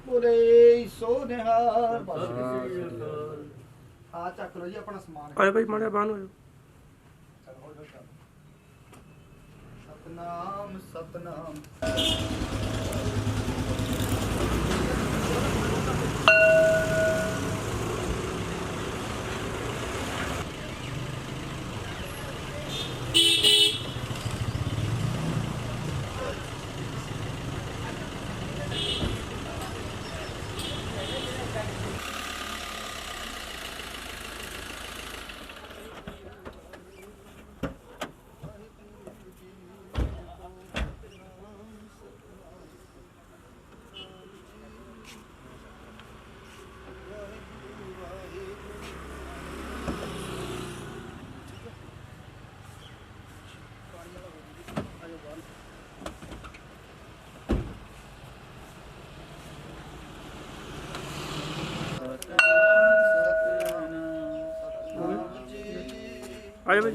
बोले सो निहार हाँ चक लो जी अपना समान आए भाई माड़े बाहर हो सतनाम सतनाम आए भाई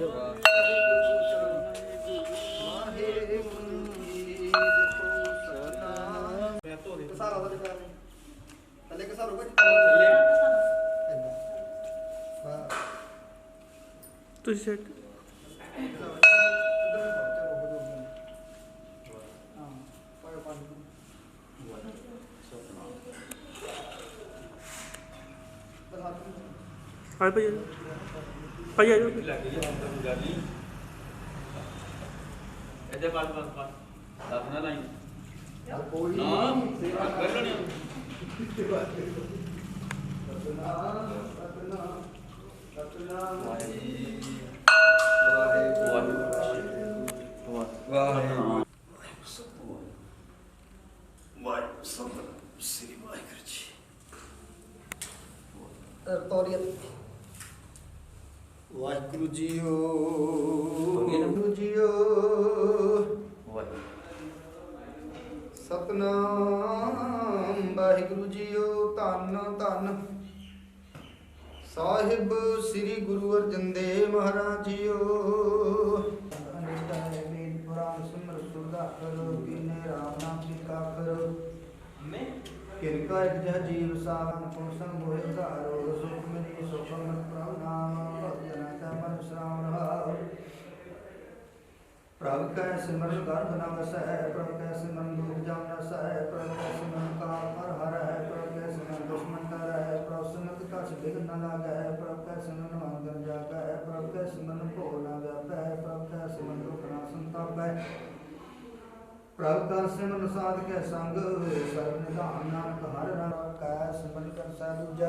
तुझे सेट आए भाई भाई आए ਇਹਦੇ ਪਾਸ ਦੱਸ ਨਾ ਲਾਈ कोई ਨਾ ਕਰ ਲੈਣੀ वाहिगुरु जीओ वाहिगुरु जीओ सतनाम वाहिगुरु जीओ धन धन साहिब श्री गुरु अर्जन देव महाराज जीओ पुराण सिमर सुधा करो कीने राम नाम की का करो किनका एक जह जीव सावन को संग मोहे धारो सुख मिली सुख मत प्रभु नाम भजन का मन श्रावण भाव प्रभु कै सिमरन गर्भ न बसै प्रभु कै सिमरन दुख जम न सै प्रभु कै सिमरन काल हर हर है प्रभु कै सिमरन दुश्मन कर है प्रभु सिमरन कछ विघ्न न लागै प्रभु कै सिमरन मंगल जागै प्रभु कै सिमरन भोग न व्यापै प्रभु कै सिमरन दुख न संतापै प्रभु का सिमरन साध के संग सर्व निधान नानक हर राम का सिमरन कर साधुजा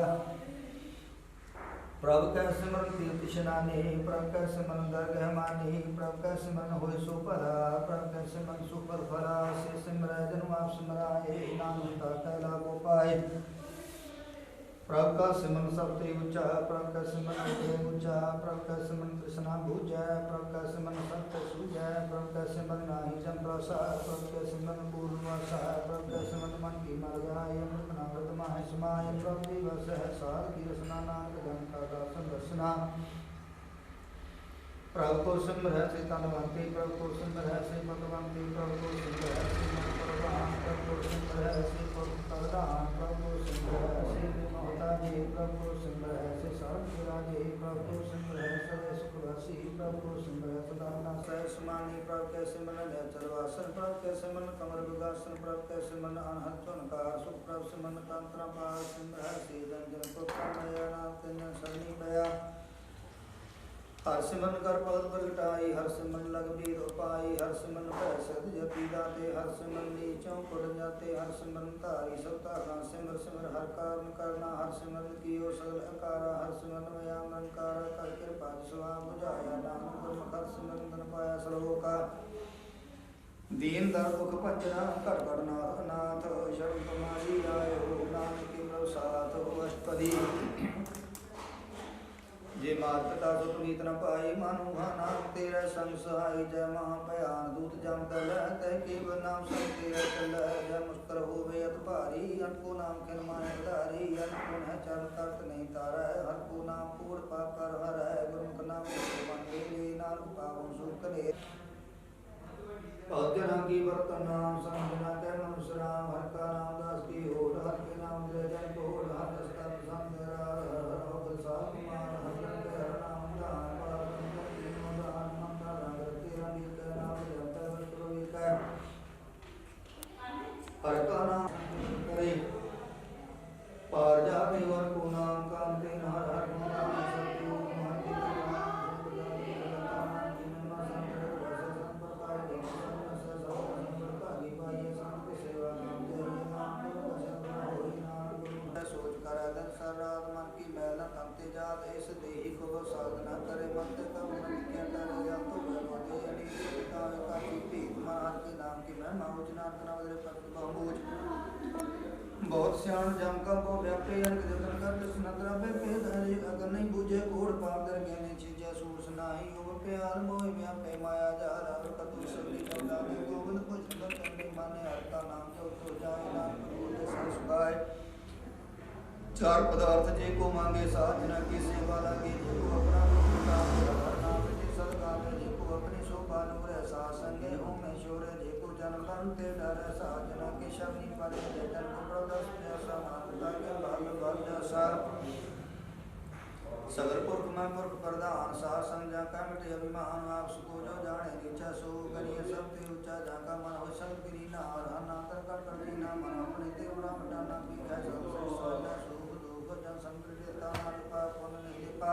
प्रभु का सिमरन तीर्थ स्नानी प्रभु का सिमरन दरगह मानी प्रभु का सिमरन होय सो भला प्रभु का सिमरन सुफल फला से सिमर जन्म आप सिमराए नानक कैला गो पाए प्रभु का सिमरन सबते ऊंचा प्रभु का सिमरन उतरे ऊंचा प्रभु का सिमरन कृष्णा भूजय प्रभु का सिमरन सत्य सूजय प्रभु का सिमरन नाही जम प्रसाद प्रभु का सिमरन पूर्णवासा प्रभु का सिमरन मन की मर जाय अमृत नामृत माह समाय प्रभु दिवस है सार की रसना नानक जन का दासन रसना प्रभु को सिमर है से तनवंती प्रभु को सिमर है से पदवंती प्रभु को सिमर है से मन प्रधान प्रभु को सिमर है से प्रधान प्रभु को सिमर है से जी प्रभु को सिमर है से सर्व राजे प्रभु को सिमर है सदा सुखवासी प्रभु को सिमर है सदा नासै समानी प्रभु के सिमरन है चरवासन प्रभु के सिमरन कमर विगासन प्रभु के सिमरन अनहद चुनकार सुख प्रभु सिमरन तंत्र पार सिमर है से जन जन को कामया नाम तेन शरणी पया हर सिमरन कर पद प्रगटाई हर सिमरन लग बीर उपाई हर सिमरन पै सद जपी दाते हर सिमरन नीचों कुड़ जाते हर सिमरन धारी सबता का सिमर सिमर हर कारण करना हर सिमरन कियो सगल अकारा हर सिमरन मया मन कार कर कृपा सुहा बुझाया नाम गुरमुख हर सिमरन धन पाया सलोका दीन दर दुख भंजना कर करनाथ नाथ शरण तुम्हारी आए हो नानक के प्रसाद हो अष्टपदी जे मात पिता सुत नीत न पाई मानु नाम तेरा संग सहाय जय महाभयान दूत जम कर तय केवल नाम संग तेरा चल जय मुस्कर हो बेअत भारी अन को नाम खिन माय धारी अन को है चरण करत नहीं तारा हर को नाम पूर पाप कर हर है गुरमुख नाम मन ले नानक पावन सुख ले भक्तना की बर्तन नाम समझना के मनुष्य राम हर का नाम दास की हो हर के नाम दे जन को हर दस्ता पसंद हर हर सा कुमार हर के हर नाम दान पर तीनों दान मंत्र रंग तिरंगी के नाम जप प्रभु का हर का नाम करे पार जाने वर को नाम काम तीन हर हर नाम सत्य महति सोच कर अदर सर्रात मन की मैला तमते जात इस देही को साधना करे मत कब मन क्या करे या तो भगवते अड़ी का चीटी तुम्हार के नाम की महिमा उचना तना बदले पत बहुज बहुत श्याण जम का को व्यापे अंक जतन कर कृष्ण द्रव्य पे धरे अगर नहीं बुझे घोड़ पाकर गहने चीजें सूस नाही हो प्यार मोह व्यापे माया जा रहा कतु सभी चौला में गोविंद को सुंदर करने माने हर का नाम जो तो जाए नाम बोले संस्कार चार पदार्थ जे को मांगे साधना की सेवा लागे जे को अपना हर नाम जे सदकाम जे को अपनी शोभा नूर सा संगे हो में शोर जे को जन्म बनते डर साधना की शबनी पर जे जन को प्रदस जैसा मानता के भाग भाग जैसा सगर पुरख में पुरख प्रधान सा संग जाका मिटे अभिमान आप सुको जो जाने नीचा सो करिए सबते ऊंचा जाका मन हो सब गिरी ना हर नातर कर करनी ना मन अपने तेवरा मटाना भी है सबसे सोना सुख दुख जन संकृता मालिपा पुन निलिपा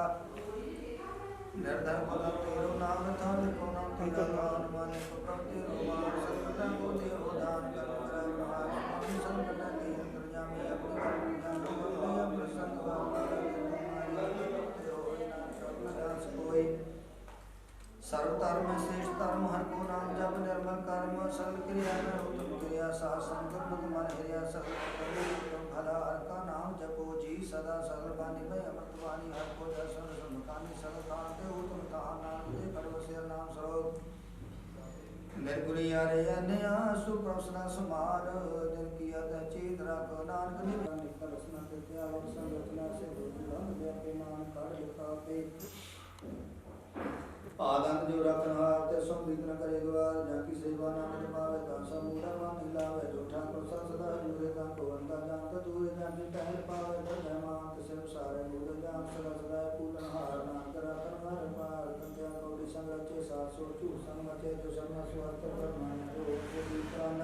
निर्धर पद तेरो नाम था लिखो नाम तेरा नाम माने को प्रति रोमान सर्वदा को देव दान कर कर महान संकट के अंतर्यामी अपनी ज्ञान प्रसन्न भाव सर्वधर्म श्रेष्ठ धर्म हर को नाम जप निर्मल कर्म सर्व क्रिया में उत्तम क्रिया शासन कर्म मन क्रिया सर्व भला हर का नाम जपो जी सदा सर्व वाणी में अमृत वाणी हर को दर्शन समकानी सर्व कांते उत्तम कहा नाम दे परवस्य नाम स्वरूप निर्गुणी यारे अन्या सुप्रसन्न समार दिन की अतचित राखो नानक निवारण प्रसन्न त्याग संरचना से भूल व्यापमान कर लिखा पे आदंत जो रखन हार ते संबित न करे द्वार जाकी सेवा नाम जपावे दासा मूढ़ा मान हिलावे जोठा प्रसाद सदा जुरे ता को अंता जानत दूर जानी टहल पावे तो जयमांत सिर सारे मूढ़ जान सदा सदा पूलन हार नाम करा करवार पार तंत्या कौड़ी संरचे सात सौ चू संगचे जो सर्व स्वार्थ पर मान जो विक्राम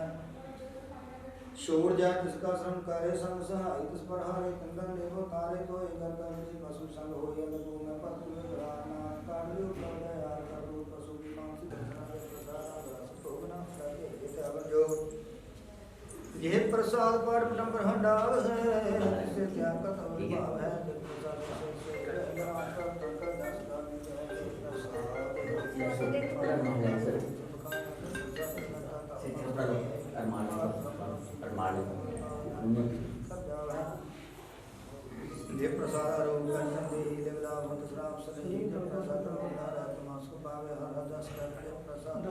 शोर जाए जिसका श्रम करे संग सहाय तिस पर हारे कंदन देवो तारे तो एकर कंदी पशु संग हो ये लगो में पशु में राना कालियो कर यार कर दो पशु की मानसी दर्शन में प्रसाद रस भोगना सके ये अगर जो ये प्रसाद पर नंबर हंडाल है इससे क्या का भाव है जो प्रसाद से ग्राम का तंत्र दस का ये प्रसाद आरोग्य संधि देवला मत श्राप सही जब प्रसाद नारा तमास को पावे हर दस करके प्रसाद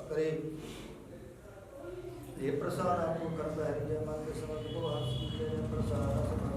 करे ये प्रसाद आपको कर पहले मन के समझ को हर प्रसाद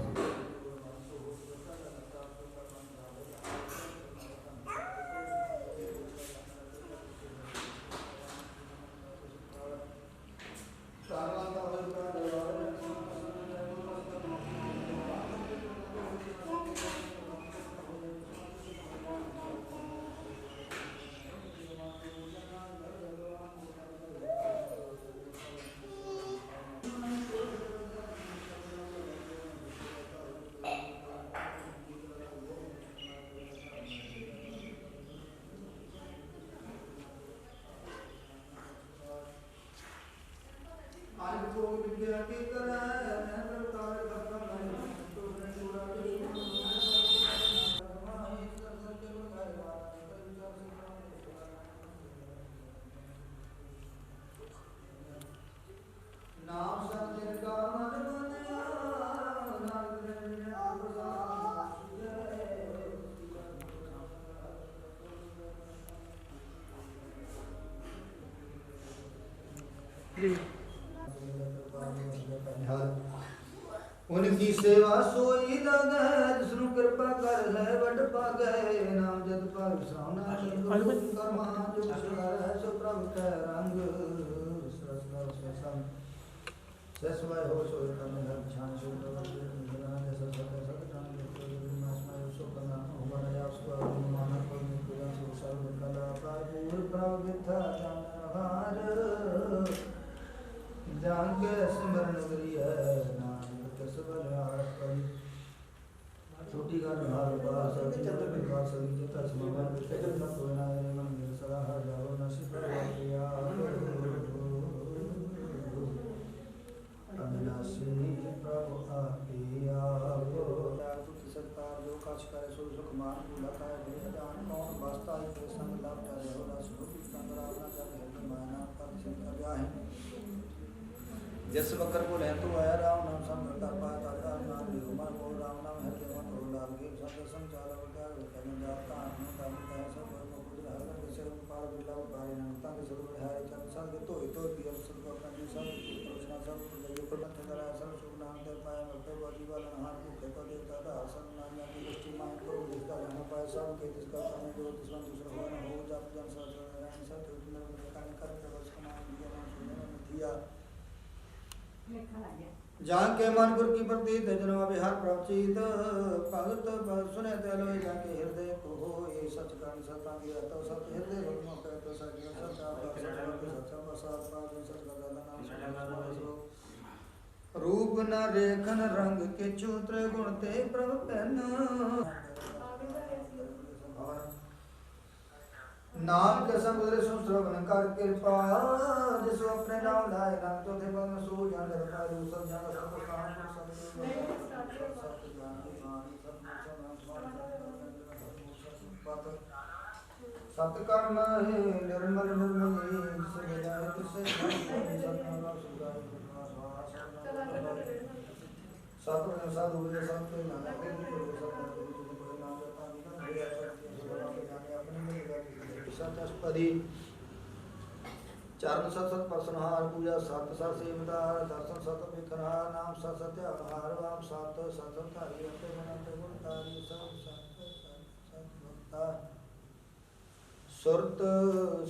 उनकी सेवा सोई लगे जिसनु कृपा कर है बड़ पागे नाम जत पर श्रवणा कर्मा जो सुधार है सो प्रभु के रंग सरस सरसम ससवाय हो सो कर्म धर्म ध्यान सो जैसा सत्य सत्य मासमय सो करना होगा या उसको माना को पूजा सो सर्व कला पूर्ण प्रभु विथा हार जान के स्मरण करी है छोटी का हार बास चंद्र विकास विजेता समावन विकेट न कोना रे मन मेरे सलाह जाओ नसीब या अविनाशी प्रभु आपिया वो तुति सरकार जो काज करे सो सुख मान भूला का है जान कौन वास्ता है संग लाभ जाए हो ना सुख कंदरा ना जब है माना पर चिंता क्या है जिस बकर को लहतु आया राम नाम संग कर पाया दादा नाम विगुमा को राम नाम है के मन हो लाग के शब्द संचार होता है कहने जाता आत्मा काम का सब को खुद हर कर से पार बिला उतारे नमता के सब है चल संग तो पियम सब को अपना सब प्रश्न सब जो को मत करा सब शुभ नाम दे पाए मत को जीवन हाथ को कहता देता था आसन नाम की दृष्टि मान को जिसका रहना पाए सब के जिसका हमें जो दुश्मन दूसरा हो न हो जात जन सब सब तो में कान कर प्रवच का नाम दिया नाम सुनने में दिया जहाँ के मन गुर की प्रतीत जनवा बिहार प्रवचित भगत सुने तेलो जाके हृदय को हो ये सच कान सता की तो सत हृदय भगवान पे तो सच रूप न रेखन रंग के चूत्र गुण ते प्रभु पहन नाम के समुद्र श्रवण कर कृपा जिसो अपने नाम लाए नाम तो थे बन सो जान रखा रू सब जान सब काम सब सत कर्म निर्मल निर्मल से जाए तिसे सत साधु सब सतस्पदी चरण सत सत प्रसन्नहार पूजा सत सत सेवदार दर्शन सत विकरार नाम सत सत्य आहार वाम सत सत सत हरियते मनंत गुणकारी सब सत सत भक्ता सुरत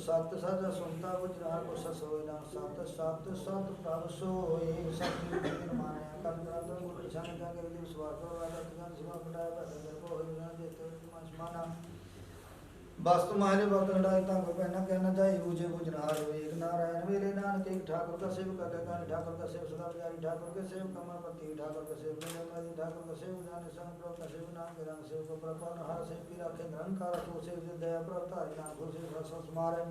सत सत सुनता गुजरार को ससोय नाम सत सत सत प्रभु सोय सत निर्माण कंत्र तो गुरु छन जागे दिवस वासो वादत ज्ञान शिवा बड़ा बदल को हो ना देते माना वास्तु माने बकंडा तंग पहना कहना चाहिए बुझे बुझनार एक नारायण मेरे नानक एक ठाकुर का सेव कर कानी ठाकुर का सेव सदा बिहारी ठाकुर के सेव कमलपति ठाकुर का सेव मेरे ठाकुर का सेव जाने संग प्रभु का सेव नाम के रंग सेव को प्रपन्न हर सेव की राखे निरंकार को सेव दया प्रभु नाम को सेव रस मारे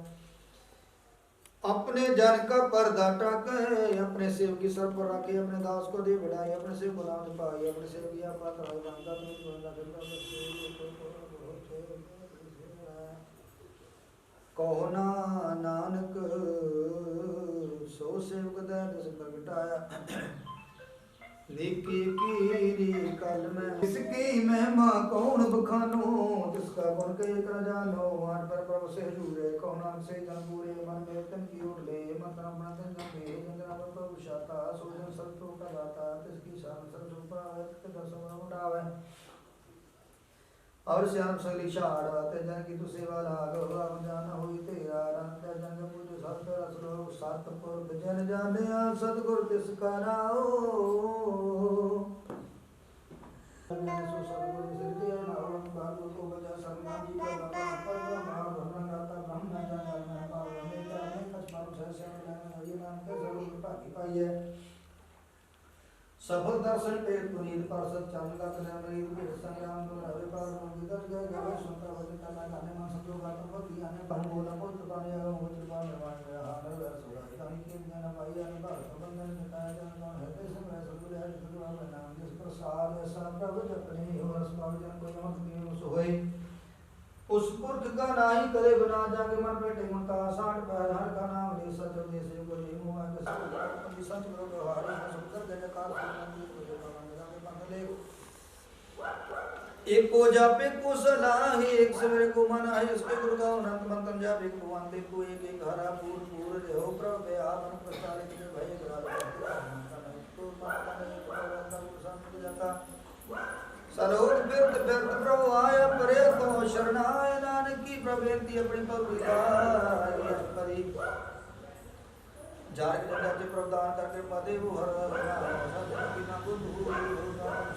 अपने जन का पर्दा टाके अपने सेव की सर पर रखे अपने दास को दे बढ़ाई अपने सेव को नाम पाई अपने सेव की अपना कराई रंगा तो गोविंदा कहो नानक सो सेवक दस प्रगटाया निकी कीरी कल में इसकी महिमा कौन बखानो जिसका गुण कह कर जानो आठ पर प्रभु से जुड़े कौन से जन पूरे मन में तन की उठ ले मन अपना तन में जंगला पर प्रभु शाता सो जन संतो का गाता तिसकी शान सब सुपावे के दसवा उड़ावे और श्याम सलीशार ते जन की तु सेवा लाग हम जाना होई तेरा रंग जन पूज सत रसलो सतपुर जन जाने सतगुर तिसका नाओ सो सतगुर सिद्धि नाम बाबू को बजा सरना जी का पर भाव भरनाता ब्रह्म जान में पाव में जाने कछमारू सहसे में हरि नाम के जरूर पाकी पाइए सफल दर्शन पेट पुनीत पार्षद चांदा कल्याण के संग्राम को हरे पार विदर गए गए सुनता वचन करना गाने में सब लोग आत्म को दिया ने बन बोला को चुकाने आया हो चुका निर्माण में हाल है सुरा कानी के ज्ञान पाई अन बात संबंधन में काया जान कौन है कैसे मैं सब ले है सब आप नाम जिस प्रसाद ऐसा प्रभु जपने हो रस पाव जन को यमक दियो सो होए उस पुरख का नाही करे बना जाके मन बैठे मुका साठ पैर हर का नाम ले सच देश को ले मुआ के सब सच में व्यवहार सब कर देने का एक को जापे को सलाह एक सवेरे को मना है उसके गुरु का अनंत मंत्र जापे को वंदे को एक हरा पूर पूर रहो प्रभु आप प्रसारित भय ग्राह तो माता ने सलोक बिरत बिरत प्रभु आया परे तो शरणाय नानक की प्रबेंती अपनी पवित्र परी जार के डंडा के प्रदान करके पदे वो हर सदा बिना बुद्धू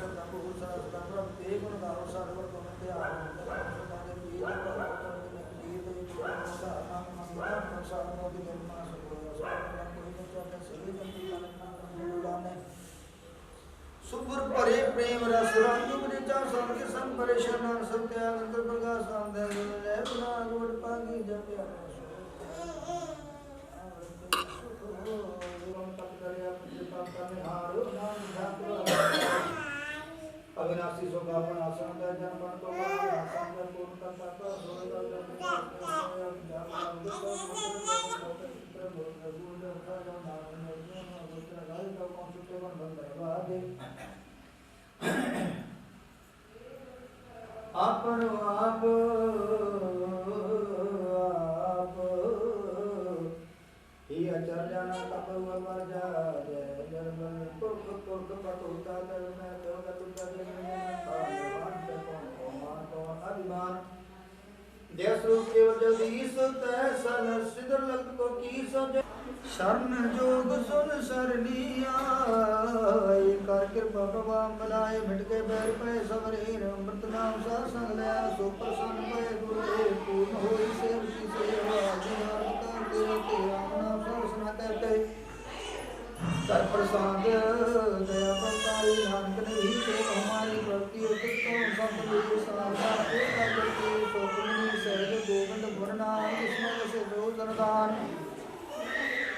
सदा बहु सदा प्रभु ते गुण गाओ सर्व गुण ते आनंद सदा के वीर सदा नाम मंगल प्रसाद मोदि निर्मा सब सदा कोई न चाहे सभी जंतु काल दाने सुपुर परे प्रेम रस रंग बृचा संग संग परेशान सत्य अंतर प्रकाश आनंद है गुना गुण पागी जपया अविनाशी सोगापन आसन का जन्म तो आसन का पूर्ण करता का सोगा आपन आप ही अचर जाना तप हुआ जा जय जरमन पुरख पुरख पतुता कर मैं तो कतुता के भगवान से कौन तो अभिमान जय स्वरूप के जगदीश तै सल सिद्ध लग को की सज शरण जोग सुन सरनिया कर कृपा प्रभा मलाए मिट के बैर पे सबरे अमृत नाम सा संग ले सो प्रसन्न भय गुरु पूर्ण होई सेव की सेवा जिहार कर तेरे तेरा नाम सरसना करते कर प्रसाद दया परताई नानक ने भी से हमारी भक्ति उत्तम संत भी सारा एक करके सो पुनी सहज गोविंद गुण नाम इसमें से जो दरदान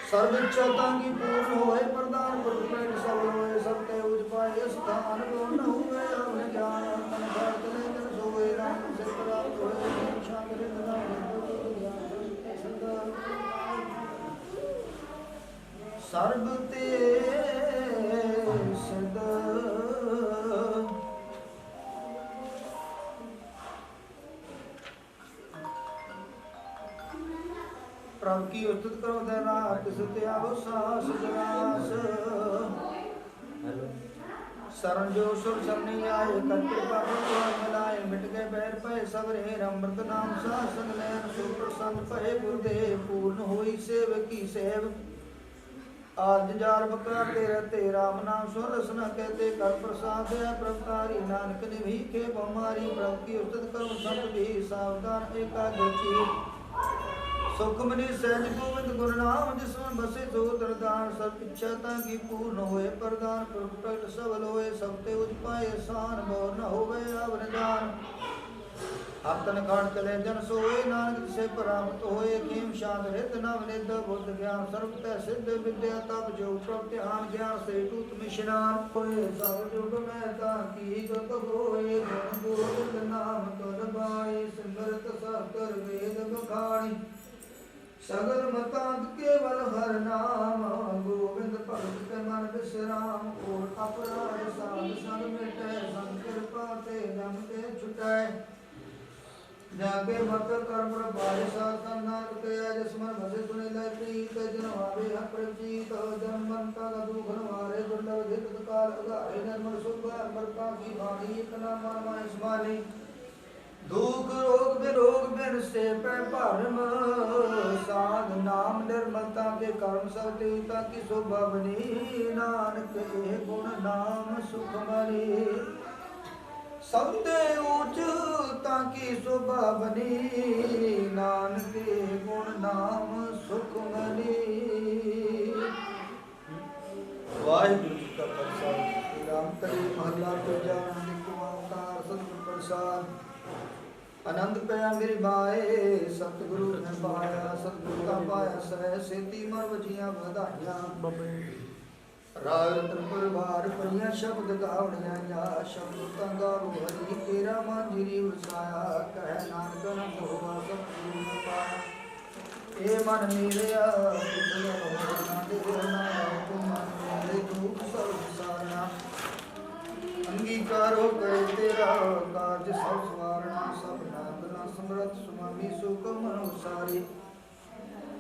सर्व इच्छा की पूर्ण होए प्रदान प्रभु सफल होए सबके उज पाए स्थान पूर्ण हुए अपने ज्ञान तन भक्त ले जन सोए राम से प्राप्त होए शांति सर्व ते सदा प्रभु की उस्तुत करो देना किस त्यागो सास जरास शरण जो सुर शरणी आए कर कृपा भगवान मिलाए मिट गए बैर पे सबरे अमृत नाम सा संग लैन सो प्रसन्न पहे गुरुदेव पूर्ण होई सेव की सेव आज जार बका तेरा राम नाम सुन रसना कहते कर प्रसाद है प्रभुकारी नानक ने भी के बमारी प्रभु की उस्तुत करो संत भी सावधान एकाग्र सुखमनी सहज गोविंद गुरु नाम जिसमें बसे जो दरदान सब इच्छा की पूर्ण होए प्रदान प्रकट सबल होए सबते उज पाए शान मोर न होवे अवन जान आतन खान चले जन सोए नानक से प्राप्त होए खेम शांत हृत नव निध बुद्ध ज्ञान सर्वतः सिद्ध विद्या तप जो प्रत्यान ज्ञान से टूट मिशनान होए सब जुग में ताकी जत होए गुण गोविंद नाम तुद बाणी सिमरत सहकर वेद बखाणी सगल मतांत केवल हर नाम गोविंद भगत के मन विश्राम और अपराध साध संग मिटे संकर पाते जम के छुटाए जाके मत कर्म बारिश नानक के जसमन भसे सुने ले प्रीत जन भावे अप्रजीत जन्म का दुख हमारे दुर्लभ हित काल अगारे निर्मल सुख अमृता की वाणी एक नाम माय समानी दुख रोग बिन से पे भरम साध नाम निर्मलता के कर्म सतीता की शोभा बनी नानक के गुण नाम सुख मनी सबते ऊंचता की शोभा बनी नानक के गुण नाम सुख मनी वाहिगुरु जी का प्रसाद राम करी महला पूजा निक ओंकार सतगुर प्रसाद आनंद पाया मेरी माए सतगुरु ने पाया सतगुरु का पाया सह सेती मर वजियां ਵਧਾਈਆਂ राग रतन परिवार परियां शब्द गावणियां या शब्द तंगा हरि तेरा मन जिरी वसाया कह नानक नंद होवा सतगुरु ने पाया ए मन मेरेया तुझे हो ना देना तुम मन मेरे दुख सब सारना अंगीकारो करे तेरा कार्य सब सवारना सब नादना समरथ सुमामी सुख अनुसारी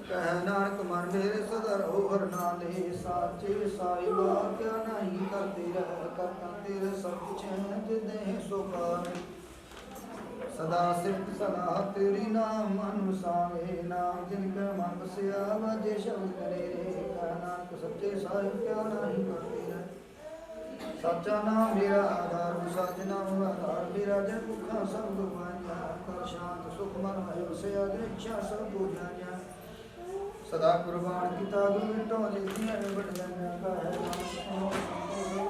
कह नानक मन मेरे सदा रहो हर नाले साचे साई बात क्या नहीं करते रह करता तेरे सब कुछ है दे सुपार सदा सिर्फ सलाह तेरी नाम अनुसावे नाम जिनका मन बसिया वाजे शब्द करे रे नानक सच्चे साहिब क्या नहीं करती है सच्चा नाम मेरा आधार सच नाम आधार मेरा जन भूखा सब दुखाया कर शांत सुख मन है से अदृक्षा सब बुझाया सदा कुर्बान किता गुरु मिटो जितियां बढ़ जाना का है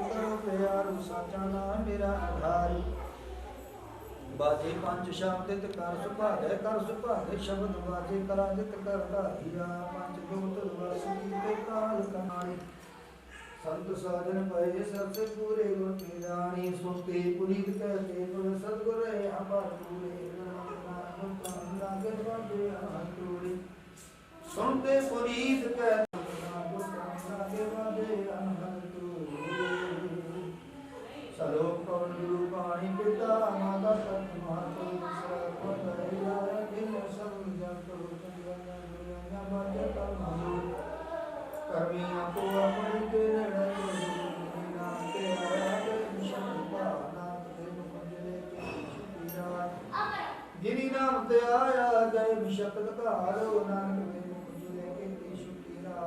करो प्यार सच्चा नाम मेरा आधार बाजे पंच शब्द कर सुभागे शब्द बाजे करा जित कर धारिया पंच जोत वासी के काल कहानी संत साधन पए सबसे पूरे गुण के जानी सुनते पुनीत कहते गुण सदगुर अपार पूरे लागे बाजे अनंतूरे सुनते पुनीत कहते लागे बाजे अनंतूरे सलोक पवन गुरु पाणी पिता माता तत्व मातो सर्वदैया दिन सब जंतु चंद्रया दुनिया बाजे कर्म कर्मी आपो अपने के नाम के आगे निशान नाथ के मुझे के शुक्रिया गिरी नाम ते आया गए विशक्त कारो नानक के मुझे के शुक्रिया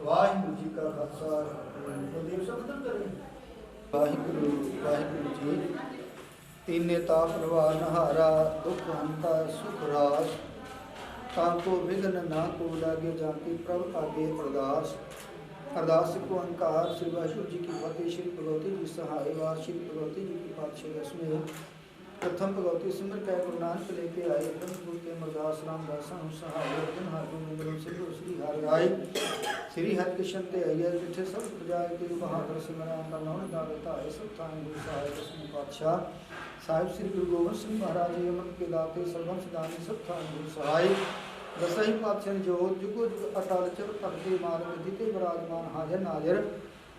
वाहिगुरु जी का खालसा तो देव शब्द करें वाहिगुरु वाहिगुरु जी तीने ताप प्रवाह नहारा दुख हंता सुख रास ताको विघ्न ना को लागे जाके प्रभ आगे अरदास अरदास को अंकार श्री वाहिगुरु जी की फतेह श्री भगवती जी सहाय वार श्री भगवती जी की पातशाही इसमें प्रथम भगवती सिमर कह गुरु नानक लेके आए ब्रह्मपुर के मरदास रामदासा सहाय अर्जन हाथों में गुरु सिंह श्री हर राय श्री हरिकृष्ण ते आइए जिठे सब प्रजाए के बहादुर सिमरन का नाम दाता है सब तान गुरु सहाय दसवें पातशाह साहिब श्री गुरु गोविंद सिंह महाराज जी अमन के दाते सर्वंश दानी सब थान गुरु सहाय दसही पातशाह जोत जुगो जुग अटल चर तकते मार्ग जिते विराजमान हाजर नाजर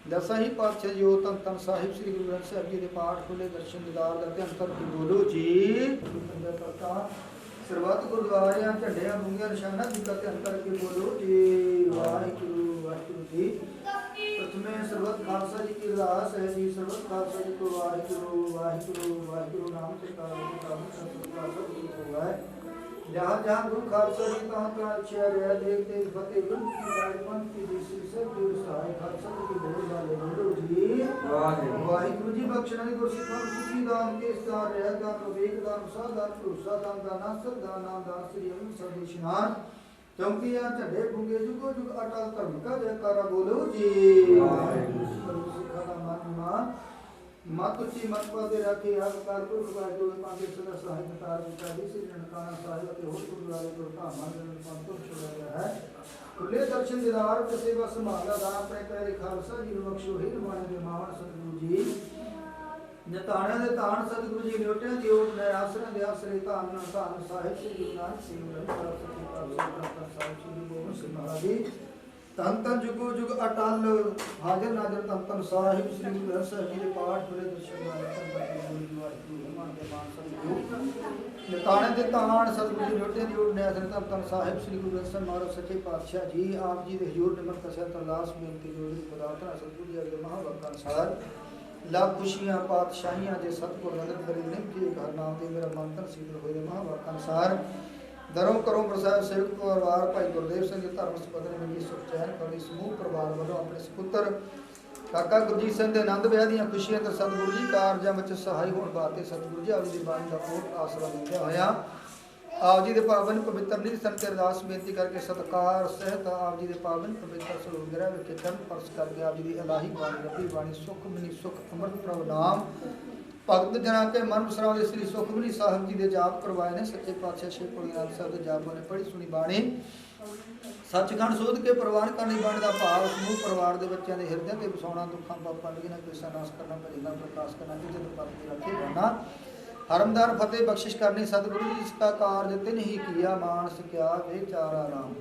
दसही पातशाह जो तन तन साहिब श्री गुरु ग्रंथ साहिब जी के पाठ खुले दर्शन दीदार दते अंतर की बोलो जी सर्वत गुरुद्वारे झंडिया मूंगिया निशाना जी का अंतर की बोलो जी वाहिगुरु वाहिगुरु जी प्रथमे सर्वत खालसा जी की अरदास है जी सर्वत खालसा जी को वाहिगुरु वाहिगुरु वाहिगुरु नाम से हुआ है जहाँ जहाँ गुरु खालसा जी तहाँ तहाँ अच्छा रहा देख देख फतेह गुरु की राजपंथ की दूसरी सब गुरु सहाय खालसा जी की बोल वाले बोलो जी वाहिगुरु जी बख्शना गुरु सिखाओ सुखी दान के स्थान रह दान विवेक दान सादान भरोसा दान दाना सब दाना दान श्री अमृत सर्वेशनान क्योंकि यहाँ झंडे भूंगे जुगो जुग अटल धर्म का जयकारा बोलो जी वाहिगुरु सिखाना मान मत उच्ची मत पदे रखे आप कारपुर जो पांचे सदा साहित्य तार विचारी से ननकाना साहिब के होठ गुरुद्वारे को धामा जन पंतो छुड़ाया है खुले दर्शन दीदार के सेवा संभाला दान अपने पैरी खालसा जी बख्शो ही माने के मावन सतगुरु जी नताणे दे तान सतगुरु जी लोटे दी ओट ने आसरे दे आसरे तान तान साहिब श्री गुरु नानक सिंह सरस्वती पातशाह साहिब श्री गोविंद सिंह महाराज जी तन तन जुगो जुग अटल हाजर नाजर तन तन साहिब श्री गुरु ग्रंथ साहिब जी के पाठ खुले दर्शन ताने दे तान सतगुरु जी लोटे दी ओट ने आसरे तन तन साहिब श्री गुरु ग्रंथ साहिब महाराज सच्चे पातशाह जी आप जी दे हजूर निमन कसा अरदास बेनती जोड़ी खुदावतना सतगुरु जी अगे महाभक्त अनुसार लाभ खुशियां पातशाहियां जे सतगुर नगर करी निमकी घर नाम दे मेरा मंत्र सिद्ध होए महाभक्त अनुसार दरों करों प्रसाद सेवक परिवार भाई गुरदेव सिंह धर्म सपदन मिली सुख चैन करनी समूह परिवार वालों अपने सुपुत्र काका गुरजीत सिंह के आनंद विआह दी खुशियां तो सतगुरु जी कारजां विच सहाय होने वास्ते सतगुरु जी आप जी की बाणी का कोट आसरा दिंदा होया आप जी के पावन पवित्र निधि संत अरदास बेनती करके सत्कार सहित आप जी के पावन पवित्र स्वरूप ग्रह विच चरण स्पर्श करके आप जी की इलाही बाणी रबी बाणी सुख मिनी सुख अमृत प्रभ नाम भगत जना के मन बसराले श्री सुखमनी साहिब जी के जाप करवाए ने सच्चे पातशाह श्री गुरु साहब के जाप ने पढ़ी सुनी बाणी सचखंड सोध के प्रवान करनी बाणी का भाव समूह परिवार के बच्चों के हिरदे से बसाना दुखा पापा लगी पेशा नाश करना भजना प्रकाश करना जिद पद रखे रहना हरमदार फतेह बख्शिश करनी सतगुरु जी इसका कार्य तिन ही किया मानस क्या वे चारा राम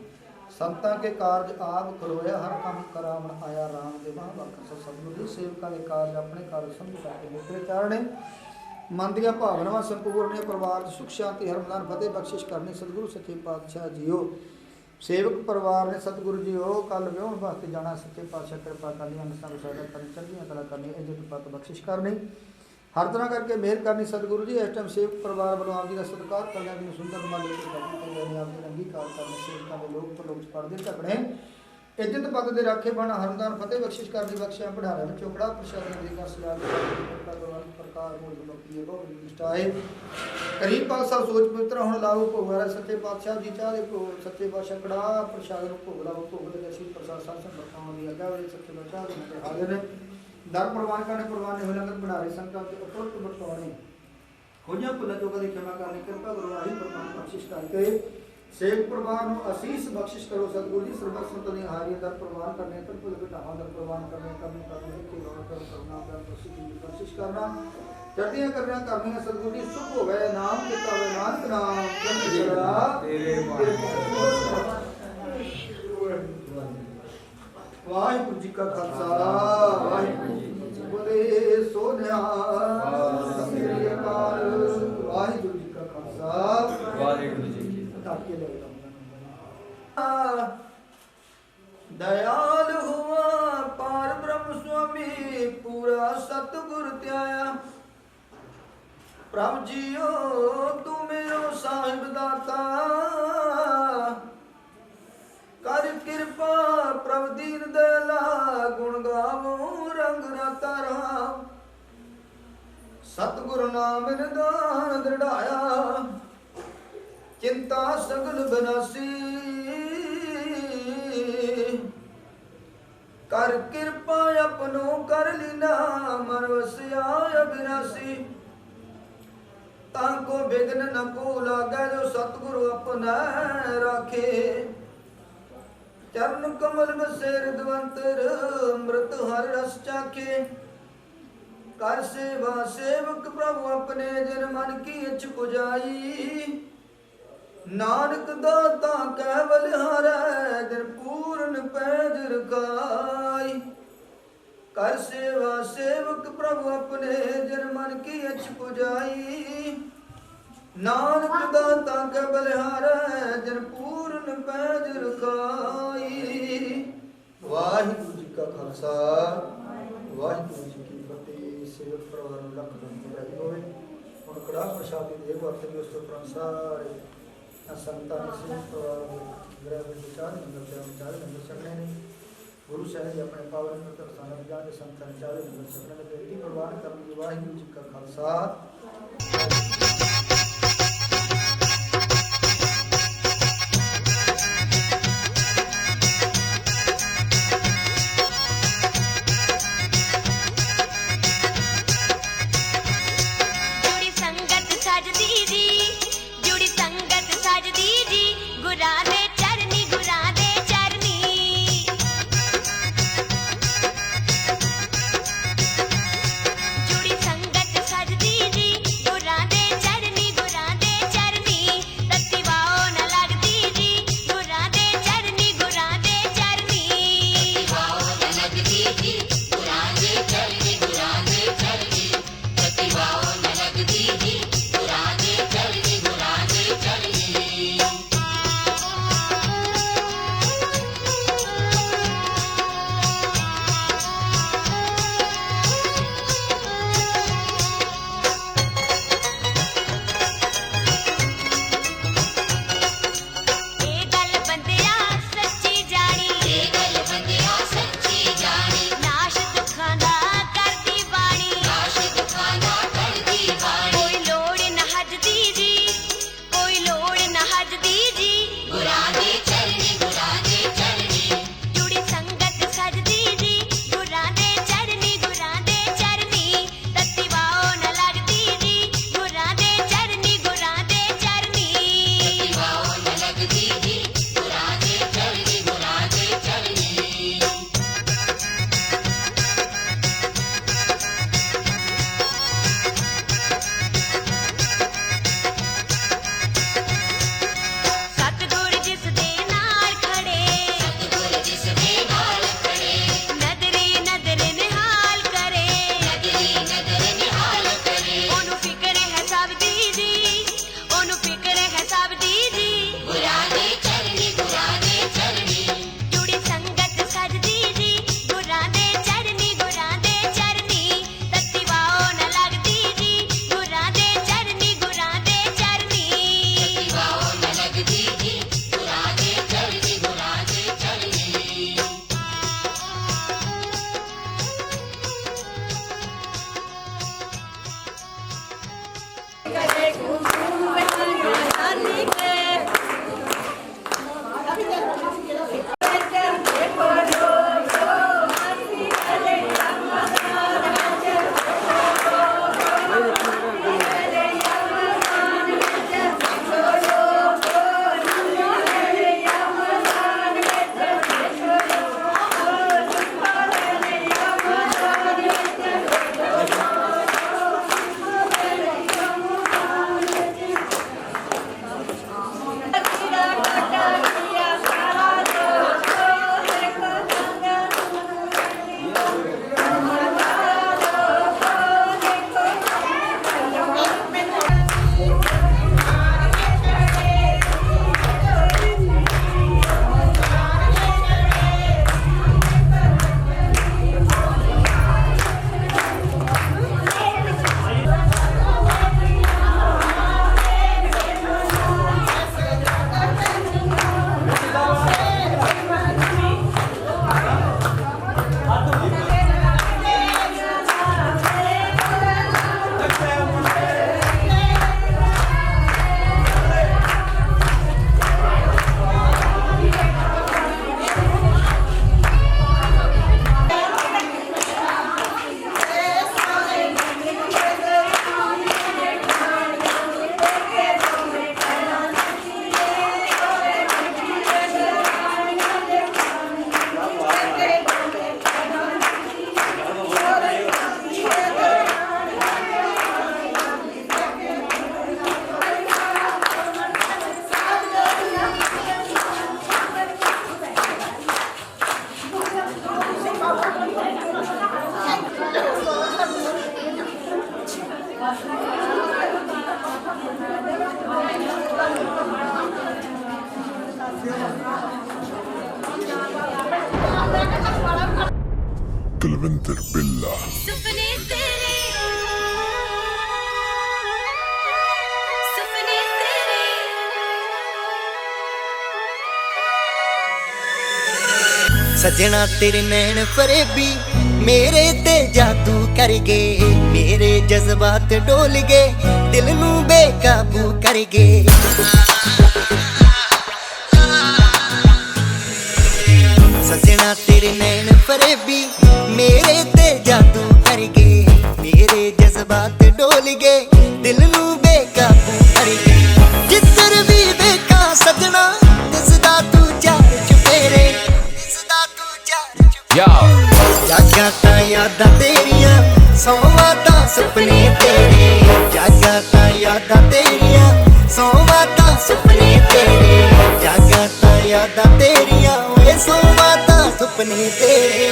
संतां के कार्य आप खलोया हर काम करावन आया राम दे महाभक्त सतगुरु जी सेवका के कार्य अपने कार्य समझ करके निकले चारणे मन दिया भावनावां संपूर्ण परिवार सुख शांति हरमदान फतेह बख्शिश करनी सतगुरु सच्चे पातशाह जीओ सेवक परिवार ने सतगुरु जी हो कल व्योण वास्ते जाना सच्चे पातशाह कृपा करनी अंग संग सदा करनी चंगियां कला करनी इज्जत पत बख्शिश करनी हर तरह करके मेहर करनी सतगुरु जी। इस टाइम सेवक परिवार वालों आप जी का सत्कार करना भी सुंदर मान लेकर आप जी अंगीकार करने सेवकों के लोग प्रलोक पढ़ते झकड़े इज्जत पद दे राखे बना हरमदान फतेह बख्शिश करनी बख्शिया बढ़ाने में चोकड़ा प्रसाद का सलाद प्रकार मूल भक्ति है बहुत निष्ठा है करीब पासा सोच पवित्र हुण लाओ भोग वाला सच्चे पातशाह जी चाह दे भोग सच्चे पातशाह कड़ा प्रसाद भोग लाओ भोग लगे श्री प्रसाद शासन बखाओ दी अगा वे सच्चे पातशाह दे हाजिर है दर प्रवान करने प्रवान ने लंगर भंडारे संगत के अटुट बरतौने खोजियां भुल्लां चूकां दी क्षमा करनी कृपा करो आही परमात्मा बख्शिश करके सेवक परिवार ਨੂੰ ਅਸੀਸ ਬਖਸ਼ਿਸ਼ ਕਰੋ ਸਤਿਗੁਰੂ ਜੀ ਸਰਬਤ ਸੰਤ ਦੀਆਂ ਹਾਰੀਆਂ ਦਰ ਪ੍ਰਵਾਨ ਕਰਨੇ ਤੇ ਭੁੱਲ ਘਟਾਵਾਂ ਦਰ ਪ੍ਰਵਾਨ ਕਰਨੇ ਕਰਨੀ ਕਰਨੇ ਕਿ ਰੋਣ ਕਰ ਕਰਨਾ ਦਰ ਬਖਸ਼ਿਸ਼ ਕਰਨਾ ਚੜ੍ਹਦੀਆਂ ਕਰਨੀਆਂ ਸਤਿਗੁਰੂ ਜੀ ਸੁਖ ਹੋਵੇ ਨਾਮ ਦਿੱਤਾ ਵੇ ਨਾਨਕ ਨਾਮ ਜਪ ਜੜਾ ਤੇਰੇ ਵਾਹਿਗੁਰੂ ਜੀ ਕਾ ਖਾਲਸਾ ਵਾਹਿਗੁਰੂ ਜੀ ਕੀ ਫਤਿਹ ਬੋਲੇ ਸੋ ਨਿਹਾਲ ਸ੍ਰੀ ਅਕਾਲ ਵਾਹਿਗੁਰੂ ਜੀ ਕਾ ਖਾਲਸਾ ਵਾਹਿਗੁਰੂ ਜੀ ताके ले दयाल हुआ पार ब्रह्म स्वामी पूरा सतगुर त्याया प्रभ जियो तू मेरो साहिब दाता कर कृपा प्रभ दीन दयाला गुण गावो रंग राता रहा सतगुरु नाम निदान दृढ़ाया चिंता सगल बनासी कर कृपा अपनो कर लीना मन वसिया अविनाशी ताको विघ्न न को लागे जो सतगुरु अपना राखे चरण कमल में शेर दवंतर अमृत हर रस चाखे कर सेवा सेवक प्रभु अपने जिन मन की इच्छ पुजाई नानक दाता केवल हारै दिन पूर्ण पैज रखाई कर सेवा सेवक प्रभु अपने जिन मन की इच्छ पुजाई नानक दाता केवल हारै दिन पूर्ण पैज रखाई वाहिगुरू जी का खालसा वाहिगुरू जी की फतेह सेवक परिवार ਨੂੰ ਲੱਖ ਧੰਨਵਾਦ ਹੋਵੇ ਹੁਣ ਕੜਾ ਪ੍ਰਸ਼ਾਦ ਦੀ ਦੇਵ ਵਰਤਨੀ ਉਸ ਤੋਂ ਪ੍ਰਸਾਰ संतान से ग्रह विचार नंबर सकने नहीं गुरु साहब अपने पावन में स्थान विज्ञान के संतान 40 नंबर सकने में बेटी प्रवान करने वाहिगुरू जी का खालसा जुड़ी संगत सजदी जी गुरां दे चरनी कुलविंदर बिल्ला सुपने तेरे सुपने तेरे सजना तेरे नैन फरेबी मेरे ते जादू कर गए मेरे जज्बात डोल गए दिल नू बेकाबू कर गए सजना तेरे नैन फरेबी मेरे ते जादू कर गए मेरे जज्बात डोल गए दिल नू बेकाबू कर गए जिधर भी देखा सजना दिसदा तू चार चुफेरे दिसदा तू चार चुफेरे जागा ता यादां तेरियां सोवां ता सुपने तेरे जागा ता यादां तेरियां सोवां ता सुपने तेरे जागा ता यादां तेरियां ओए सोवां ता सुपने तेरे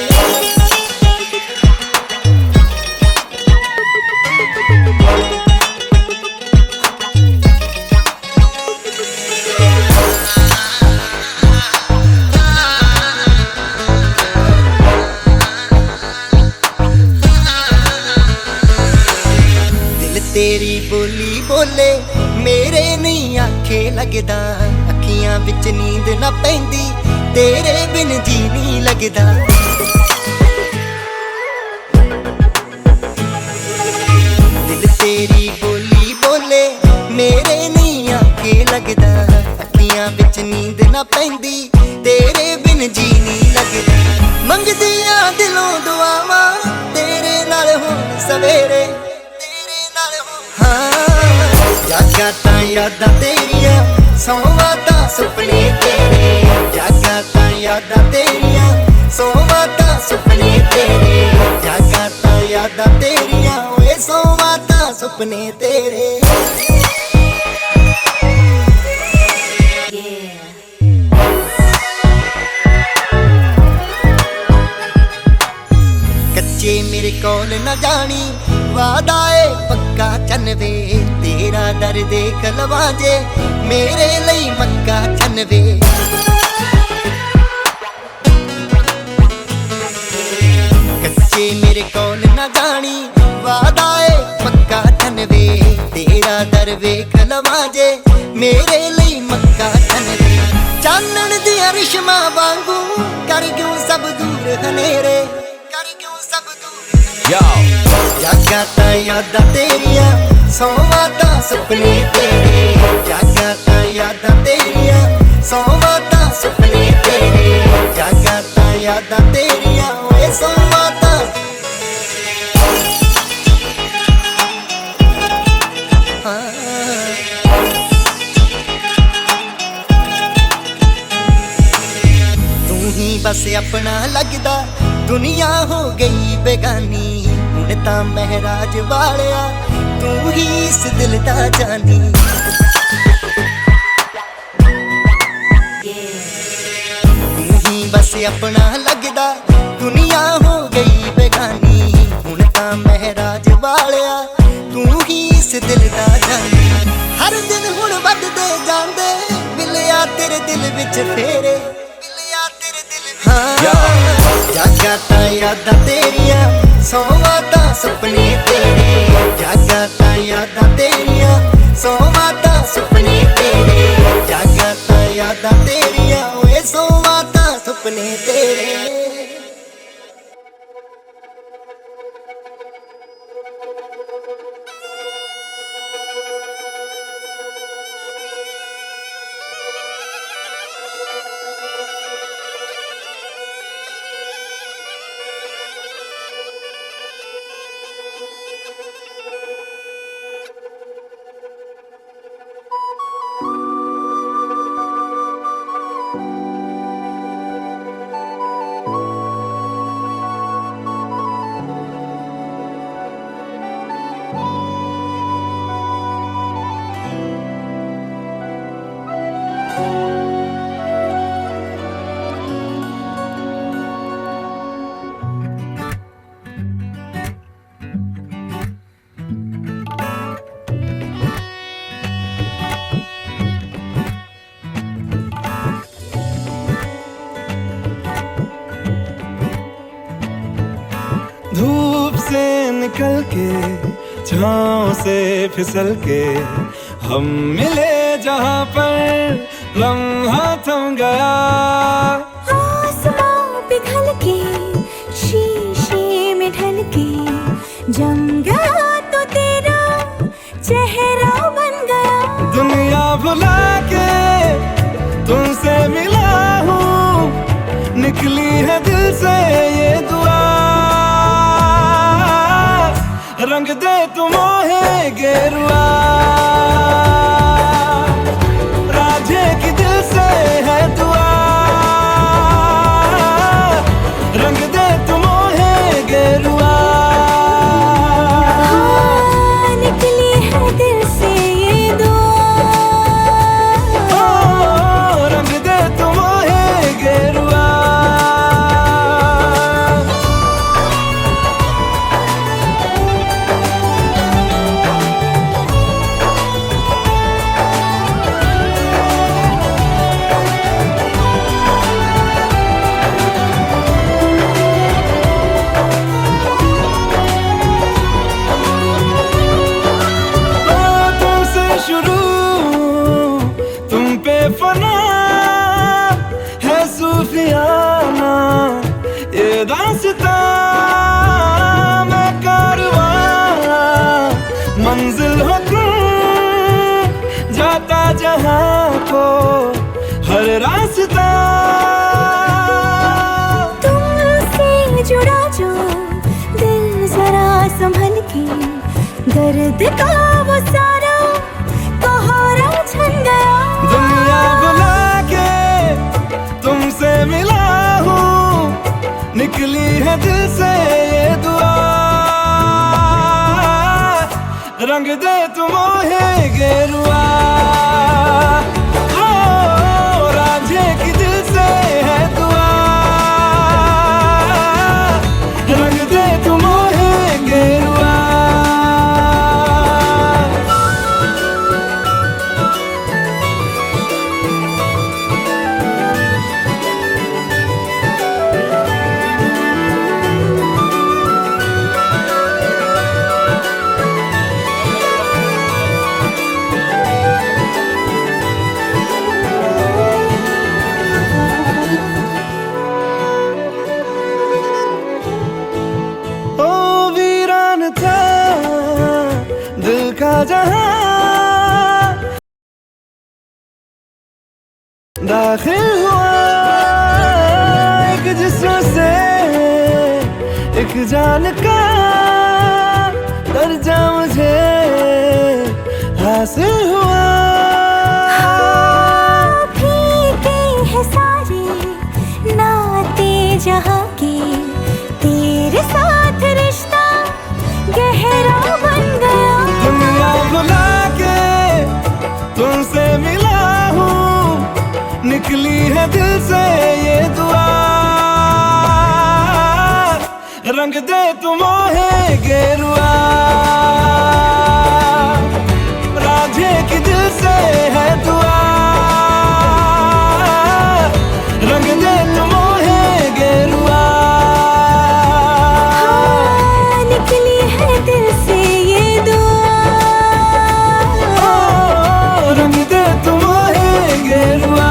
तेरी बोली बोले मेरे नहीं आखे लगदा अखियां विच नींद ना पैंदी तेरे बिन जी नहीं लगदा दिल तेरी बोली बोले मेरे नहीं आखे लगदा अखियां विच नींद ना पैंदी तेरे बिन जी नहीं लगदा मंगदियां दिलों दुआवां तेरे नाल हुण सवेरे जागा ता यादां तेरियां सोवां ता सुपने तेरे जागा ता यादां तेरियां सोवां ता सुपने तेरे जागा ता यादां तेरियां ओए सोवां ता सुपने तेरे कच्चे मेरे कोल न जानी वादा ए पक्का चनवे तेरा दर देख लवां जे मेरे ਲਈ मक्का चनवे कच्चे मेरे कोल न जानी वादा ए पक्का चनवे तेरा दर वेख लवां जे मेरे ਲਈ मक्का चनवे चानण दियां रिश्मा वांगू कर क्यों सब दूर हनेरे कर क्यों सब दूर जागा ता यादां तेरियां सोवां ता सुपने तेरे जागा ता यादां तेरियां सोवां ता सुपने तेरे जागा ता यादां तेरियां ओए सोवां ता तू ही बस अपना लगदा दुनिया हो गई बेगानी हुण तां महराज वालिया तू ही इस दिल दा जानी तू ही बस अपना लगदा दुनिया हो गई बेगानी हुण तां महराज वालिया तू ही इस दिल दा जानी हर दिन हुण वधदे जांदे मिलिया तेरे दिल विच फेरे मिलिया तेरे दिल जागा ता यादां तेरियां सोवां ता सुपने तेरे जागा ता यादां तेरियां सोवां ता सुपने तेरे जागा ता यादां तेरियां ओए सोवां ता सुपने तेरे निकल के छाँव से फिसल के हम मिले जहाँ पर लम्हा थम गया। आसमां पिघल के शीशे में ढल के जम गया तो तेरा चेहरा बन गया। दुनिया भुला के तुमसे मिला हूँ, निकली है दिल से ये दुआ। रंग दे तुम मोहे गेरुआ, राझे की दिल से है दुआ। रंग दे तुम मोहे गेरुआ। हाँ, निकली है दिल से ये दुआ। ओ, रंग दे तुम मोहे गेरुआ। तुम पे फना है सूफियाना ये दास्तां, मैं कारवां मंजिल हो तुम, जाता जहाँ को हर रास्ता। तुमसे जुड़ा जो दिल जरा संभल के, दर्द का वो सारा कोहरा छन गया। दुनिया बुला के तुमसे मिला हूँ, निकली है दिल से ये दुआ। रंग दे तुम मोहे गेरुआ। ओ, राझे की दिल से है दुआ। रंग दे तुम मोहे गेरुआ। दिल का जहां दाखिल हुआ एक जिस्म से, एक जान का दर्जा मुझे हासिल हुआ। फीके हैं सारे नाते जहाँ के, तेरे साथ रिश्ता गहरा बन गया। दुनिया बुला के तुमसे मिला हूँ, निकली है दिल से ये दुआ। रंग दे तुम मोहे गेरुआ। राझे की दिल से है दुआ। रंग दे तुम मोहे गेरुआ। हाँ, निकली है दिल से ये दुआ। ओ, रंग दे तुम मोहे गेरुआ।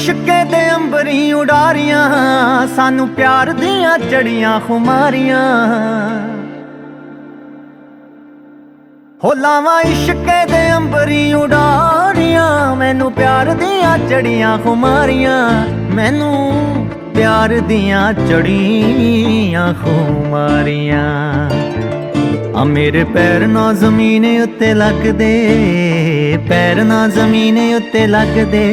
इश्के दे अंबरी उडारियां सानू प्यार दियां चढ़ियां खुमारियां हो लावा इश्के दे अंबरी उडारियां मैनू प्यार दियां चढ़ियां खुमारियां मैनू प्यार दियां चढ़ियां खुमारियां आ मेरे पैर ना जमीन उत्ते लगदे पैर ना जमीन उत्ते लगदे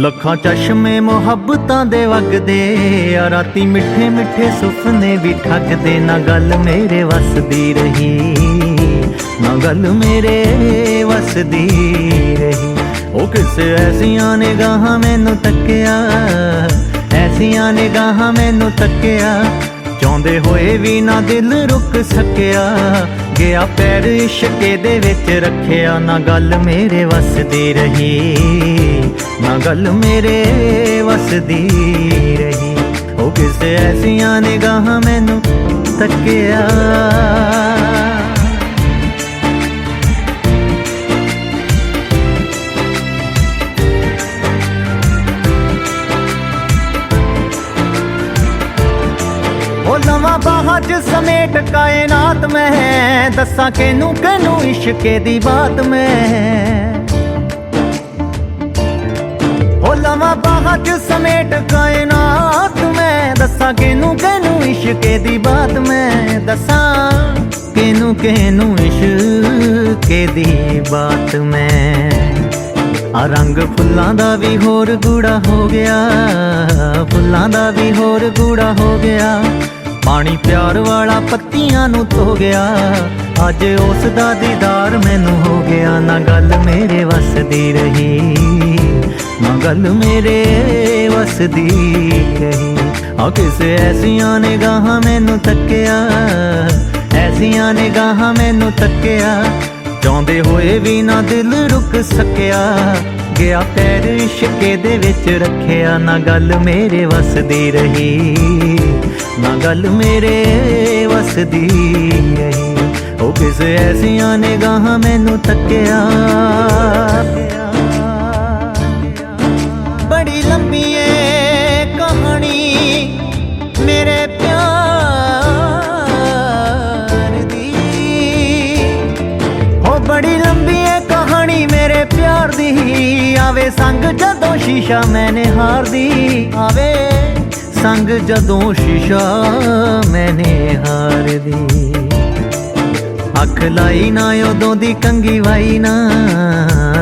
लखां चश्मे मुहब्बतां दे वगदे आ राती मिठे मिठे सुपने भी ठगदे ना गल मेरे वसदी रही ना गल मेरे वसदी रही ओ किसे ऐसियां निगाहां मैनू तक्किया ऐसियां निगाहां मैनू तक्किया चाहुंदे होए भी ना दिल रुक सकिया गया पैर इश्के दे विच रखिया ना गल मेरे वसदी रही ना गल मेरे वसदी रही ओ किसे ऐसियां निगाहां मैनू तक्किया लवा बाहां च समेट कायनात में दसा केनू केनू इश्के दी बात में ओ लवा बाहां च समेट कायनात में दसा केनू केनू इश्के दी बात में दसा केनू केनू इश्के दी बात में आ रंग फुल्लां दा भी होर गूड़ा हो गया फुल्लां दा भी होर गूड़ा हो गया पानी प्यार वाला पत्तियां नू धो गया अज उस दा दीदार मैनू हो गया ना गल मेरे वसदी रही ना गल मेरे वसदी रही आ किसे ऐसियां निगाहां मैनू तक्किया ऐसियां निगाहां मैनू तक्किया चाहुंदे होए भी ना दिल रुक सकिया गया पैर इश्के दे विच रखिया ना गल मेरे वसदी रही ना गल मेरे वसदी रही ओ किसे ऐसियां निगाहां मैनू तक्किया बड़ी लंबी है कहानी मेरे प्यार दी हो बड़ी लंबी है कहानी मेरे प्यार दी आवे संग जदों शीशा मैंने हार दी आवे संग जदों शीशा मैंने हार दी अख लाई ना उदों दी कंगी वाई ना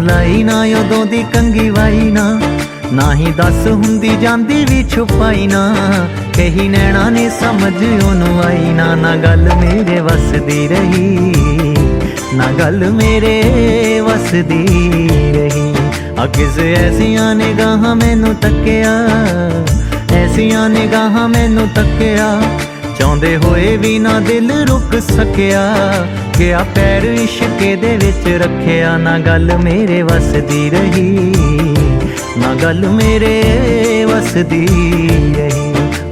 लाई ना उदों दी कंगी वाई ना ही दस हुंदी जांदी भी छुपाई ना कही नैना ने समझ ओनू आई ना गल मेरे वसदी रही ना गल मेरे वसदी रही आ किसे ऐसियां निगाहां मैनू तक्किया ऐसियां निगाहां मैनू तक्किया चाहुंदे होए भी ना दिल रुक सकिया गया पैर इश्के दे विच रखिया ना गल मेरे वसदी रही ना गल मेरे वसदी रही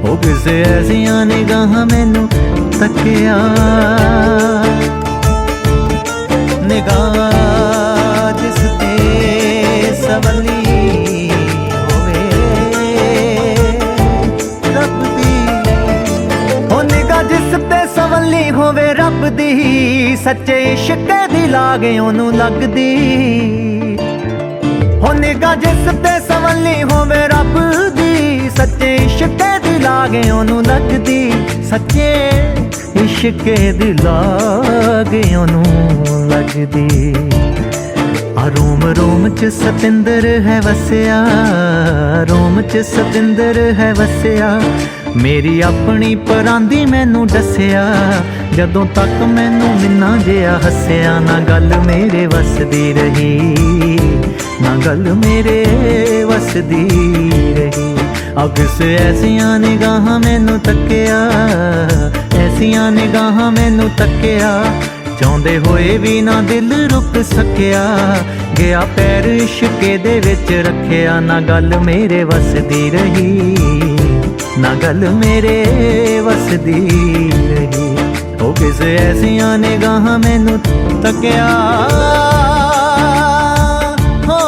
ओ किसे ऐसियां निगाहां मैनू तक्किया निगाह जिस ते सवली सवली होवे रब दी सच्चे इश्के दी लागे ओनू लगदी हो निगाह जिस ते सवली होवे रब दी सच्चे इश्के दी लागे ओनू लगदी सच्चे इश्के दी लागे ओनू लगदी आ रोम रोम च सतिंदर है वसिया रोम च सतिंदर है वसिया मेरी अपनी परांदी मैनू दसिया जदों तक मैनू मिन्ना जिहा हसिया ना गल मेरे वसदी रही ना गल मेरे वसदी रही आ किसे ऐसियां निगाहां मैनू तक्किया ऐसियां निगाहां मैनू तक्किया चाहुंदे होए भी ना दिल रुक सकिया गया पैर इश्के दे विच रखिया ना गल मेरे वसदी रही ना गल मेरे वसदी रही ओ किसे ऐसियां निगाहां मैनू तक्किया हो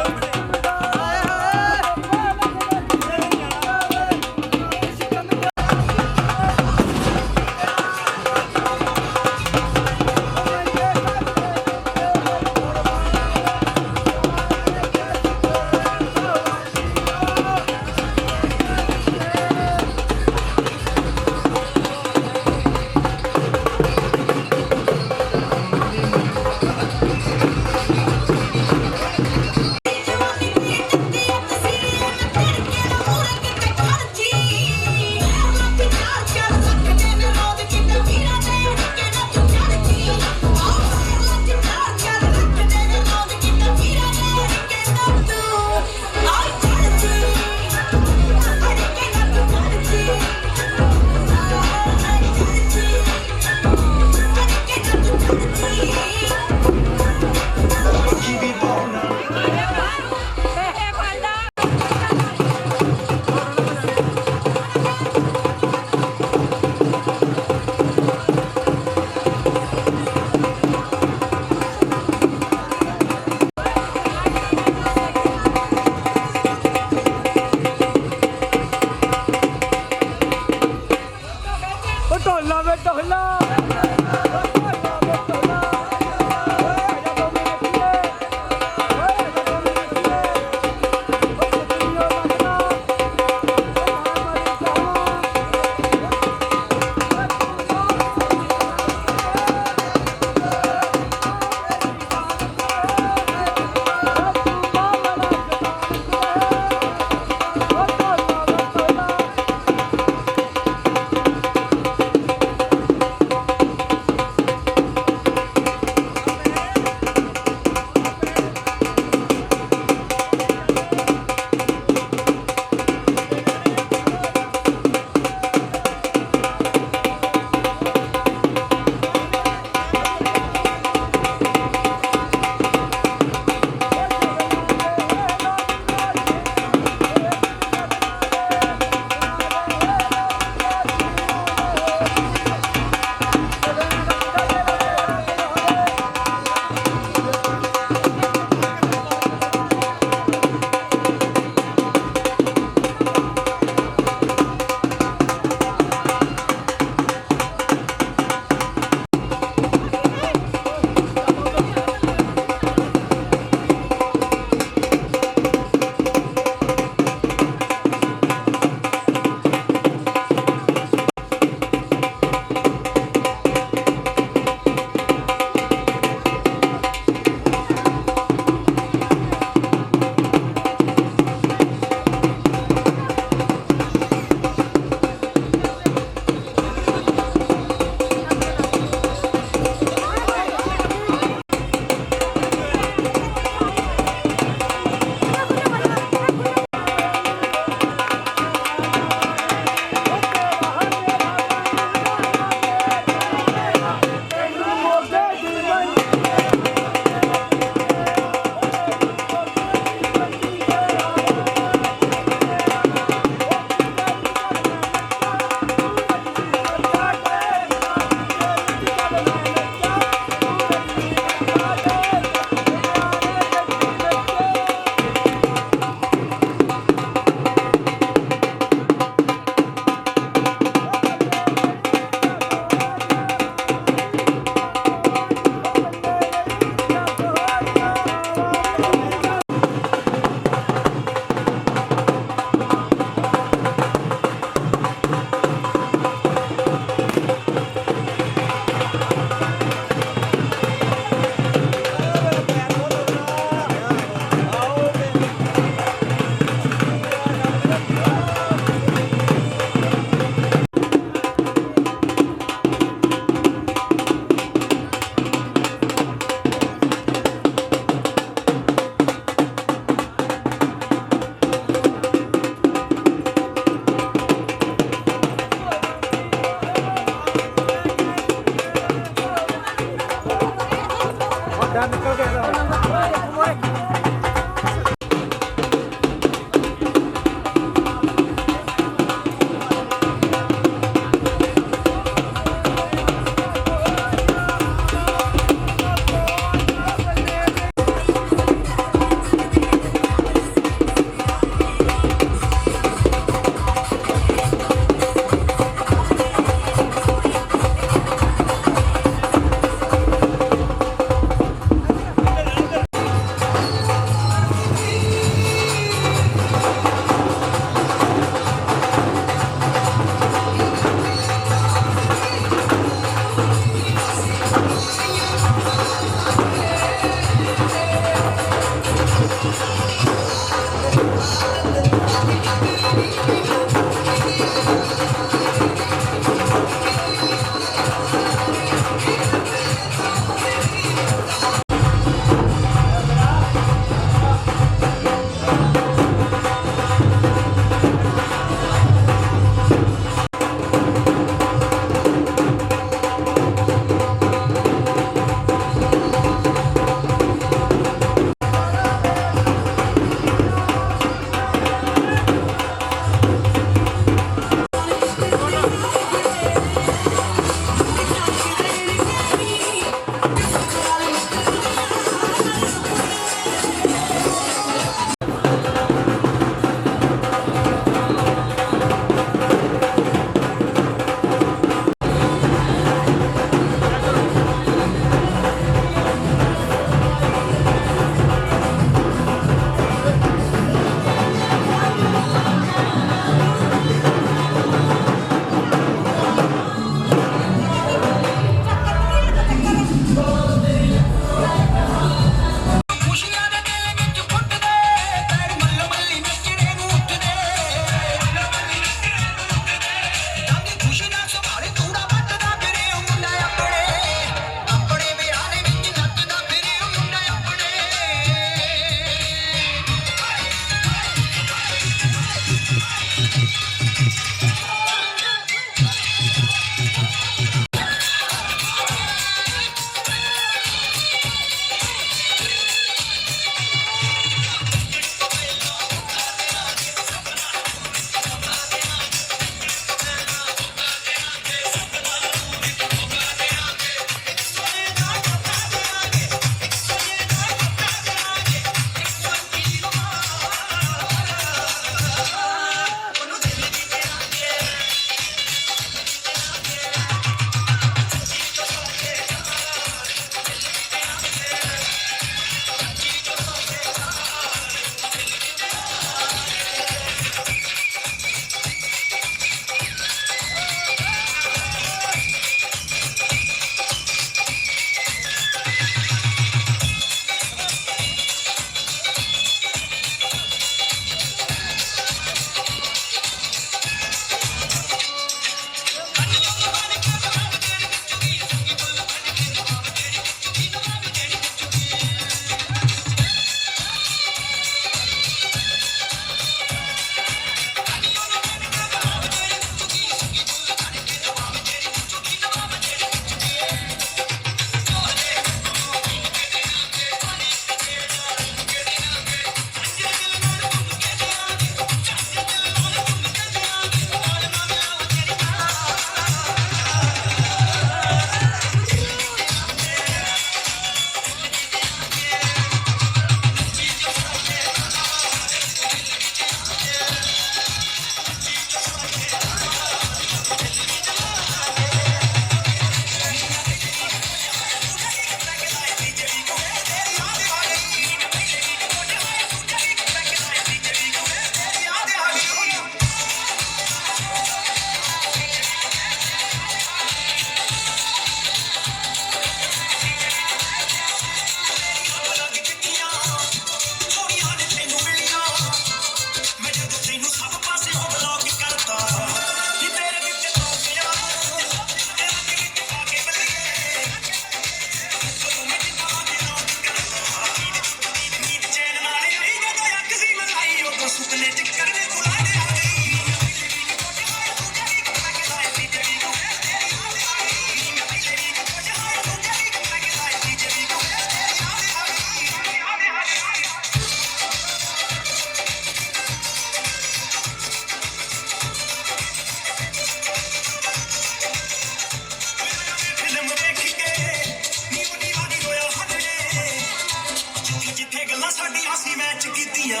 ਜਿੱਥੇ ਗੱਲਾਂ ਸਾਡੀਆਂ ਸੀ ਮੈਚ ਕੀਤੀਆਂ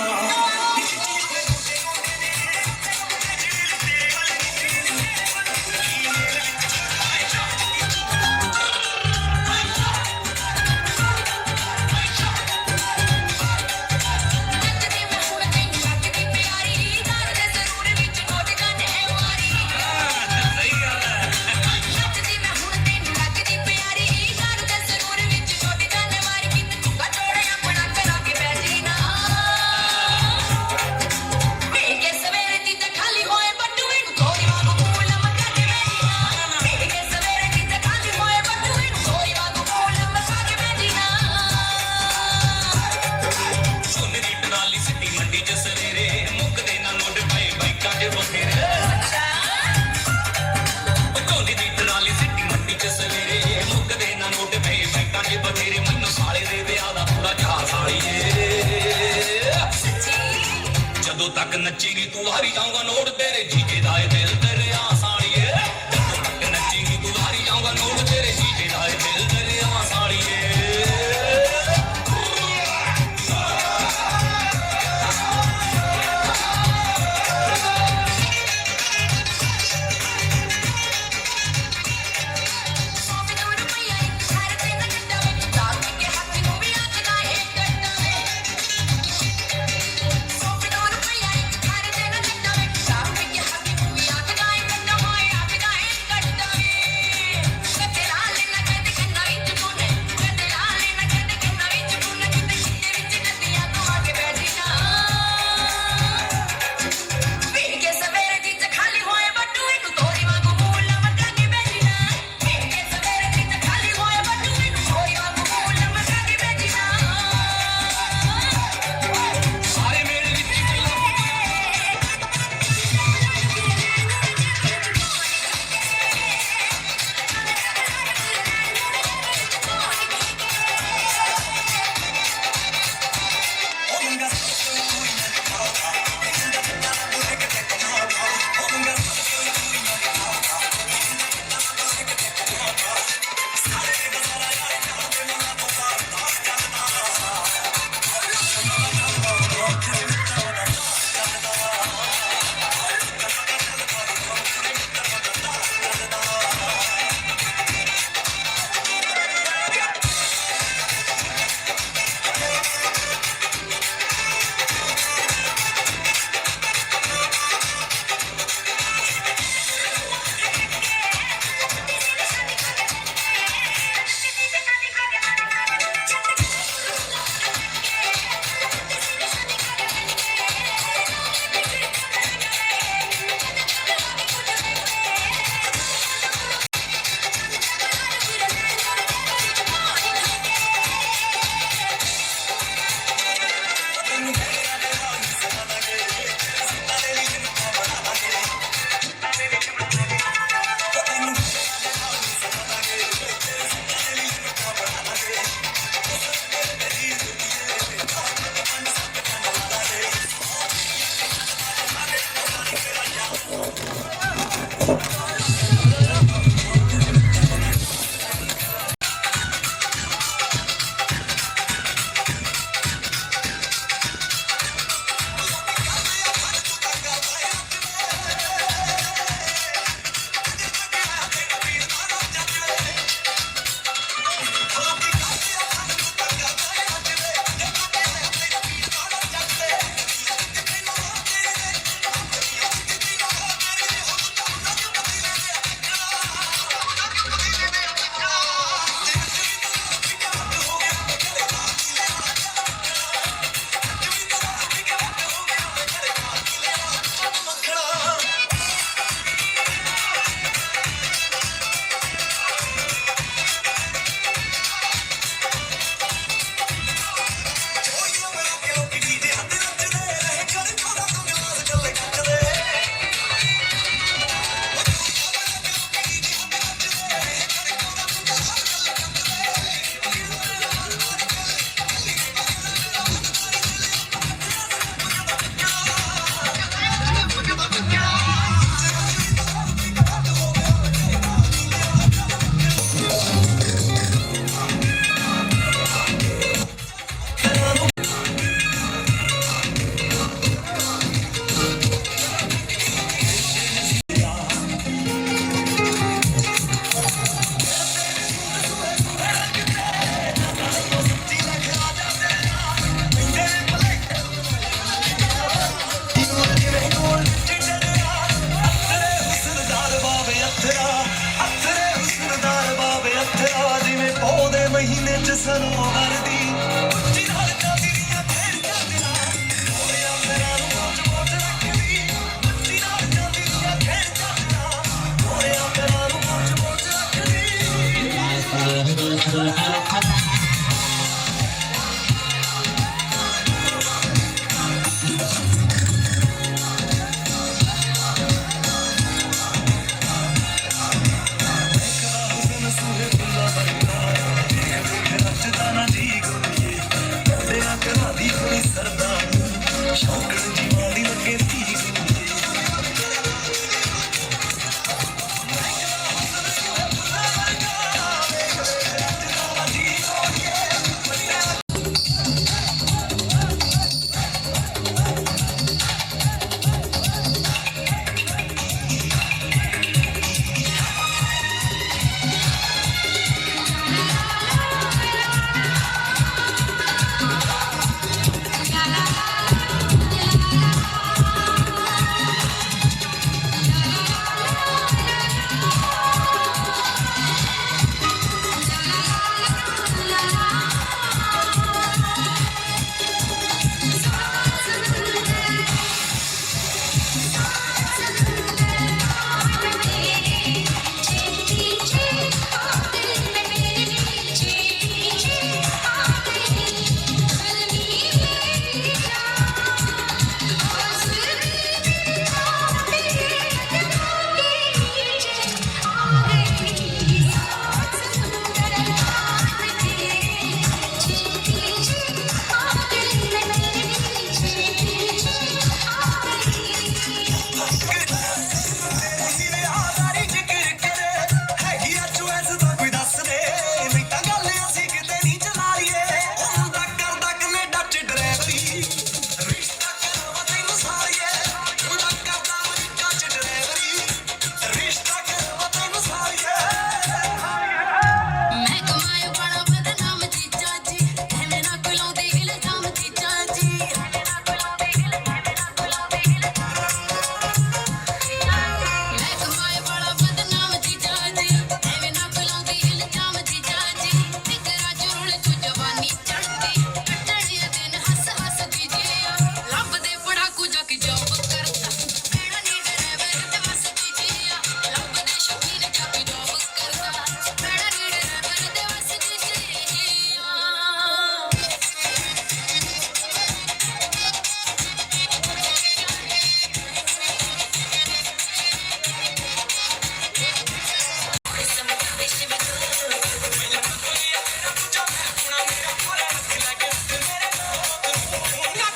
ਜਦੋਂ ਤੱਕ ਨੱਚੇਗੀ ਤੂੰ ਵਾਰੀ ਜਾਊਂਗਾ ਨੋਟ ਤੇਰੇ ਜੀਜੇ ਦਾ ਏ ਦਿਲ ਤੇਰੇ ਆ ਸਾਲੀਏ ਜਦੋਂ ਤੱਕ ਨੱਚੇਗੀ ਤੂੰ ਵਾਰੀ ਜਾਊਂਗਾ ਨੋਟ ਤੇਰੇ ਜੀਜੇ ਦਾ ਏ ਦਿਲ ਤੇਰੇ ਆ ਸਾਲੀਏ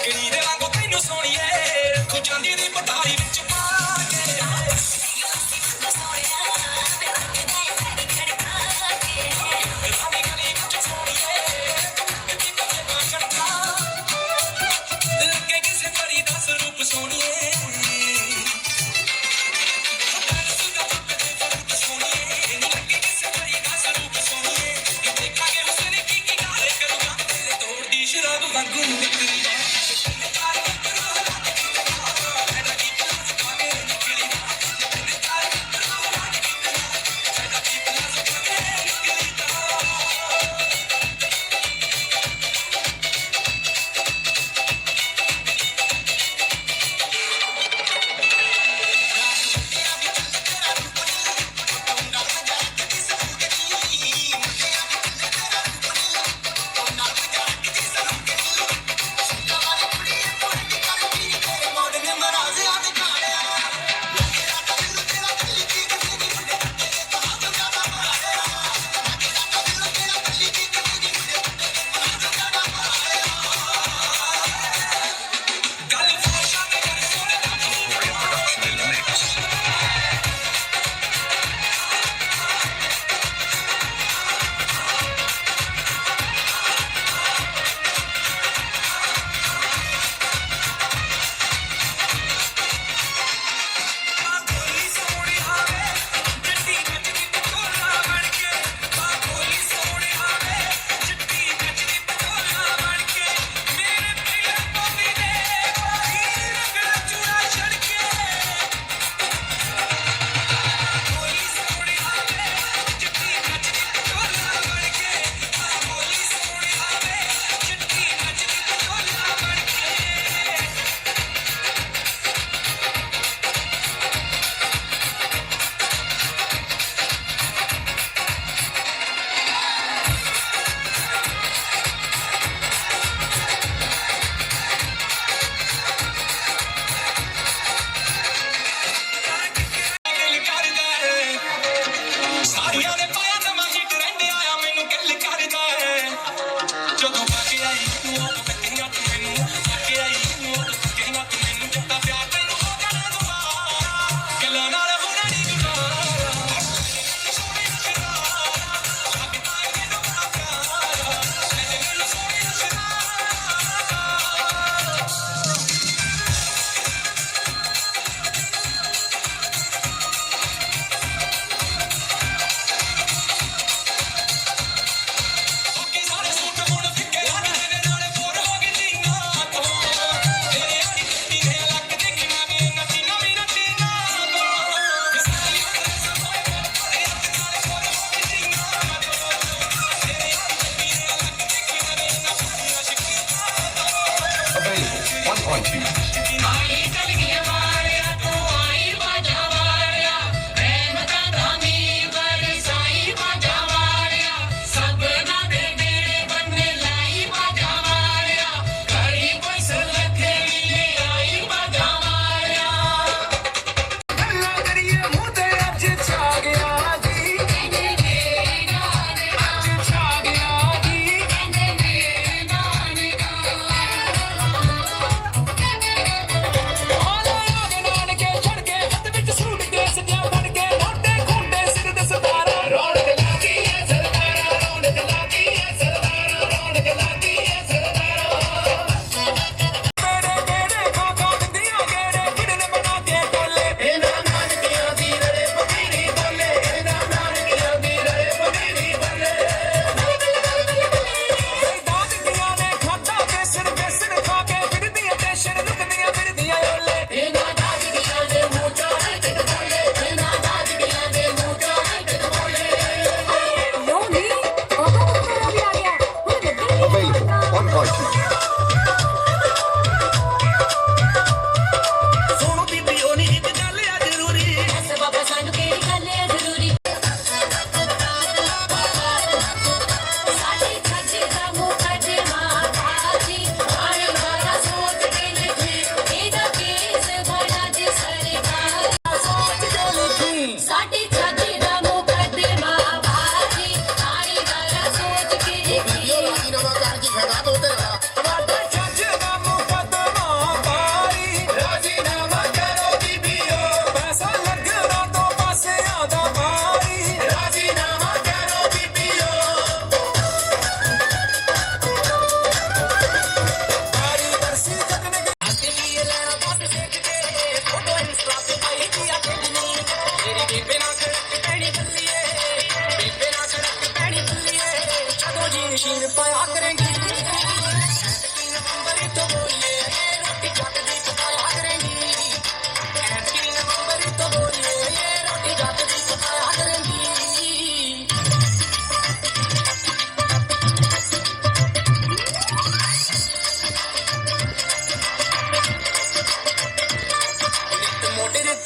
ਨਿਕਲੀ ਦੇ ਵਾਂਗੂ ਤੈਨੂੰ ਸੋਹਣੀਏ ਤੂੰ ਜਾਂਦੀ ਦੀ ਪਟਾਰੀ ਵਿੱਚ ਪਾ ਕੇ ਲੱਗੇ ਕਿਸੇ ਪਰੀ ਦਾ ਸਰੂਪ ਸੋਹਣੀਏ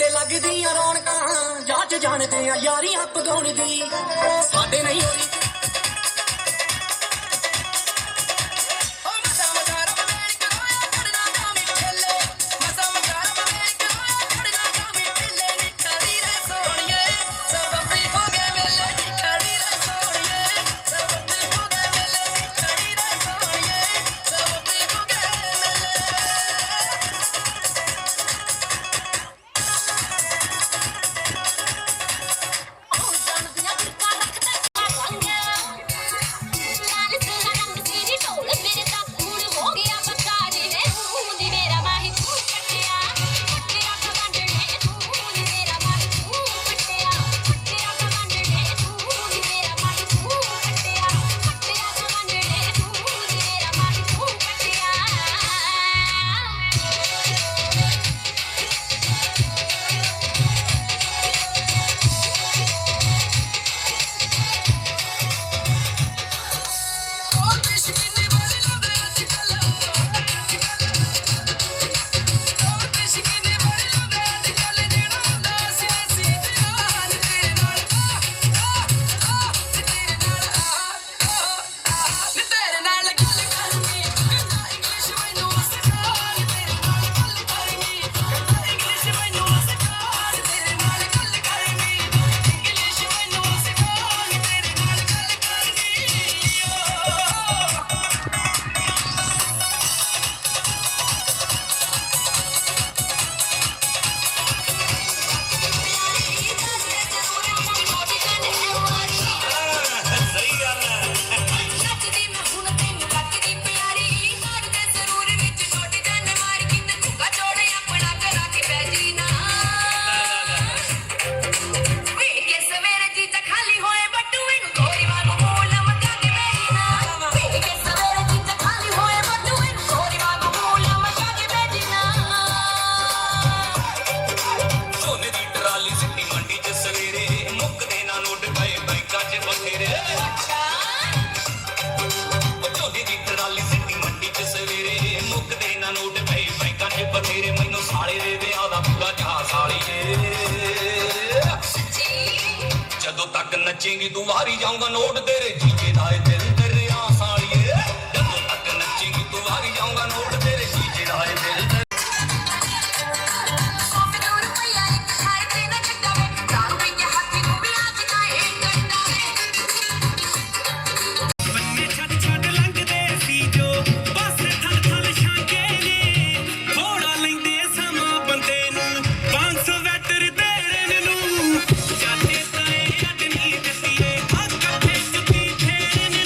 ਤੇ ਲੱਗਦੀਆਂ ਰੌਣਕਾਂ ਜਾਂਚ ਜਾਣਦੇ ਆ ਯਾਰੀਆਂ ਪਗਾਉਣ ਦੀ ਸਾਡੇ ਨਹੀਂ ਹੋਣੀ ਜਦੋਂ ਤੱਕ ਨੱਚੇਂਗੀ ਤੂੰ ਵਾਰੀ ਜਾਊਂਗਾ ਨੋਟ ਤੇਰੇ ਜੀਜੇ ਦਾ ਏ ਦਿਲ ਤੇਰੇ ਆ ਸਾਲੀਏ ਜਦੋਂ ਤੱਕ ਨੱਚੇਂਗੀ ਤੂੰ ਵਾਰੀ ਜਾਊਂਗਾ ਨੋਟ ਤੇਰੇ ਜੀਜੇ ਦਾ ਏ ਦਿਲ Hey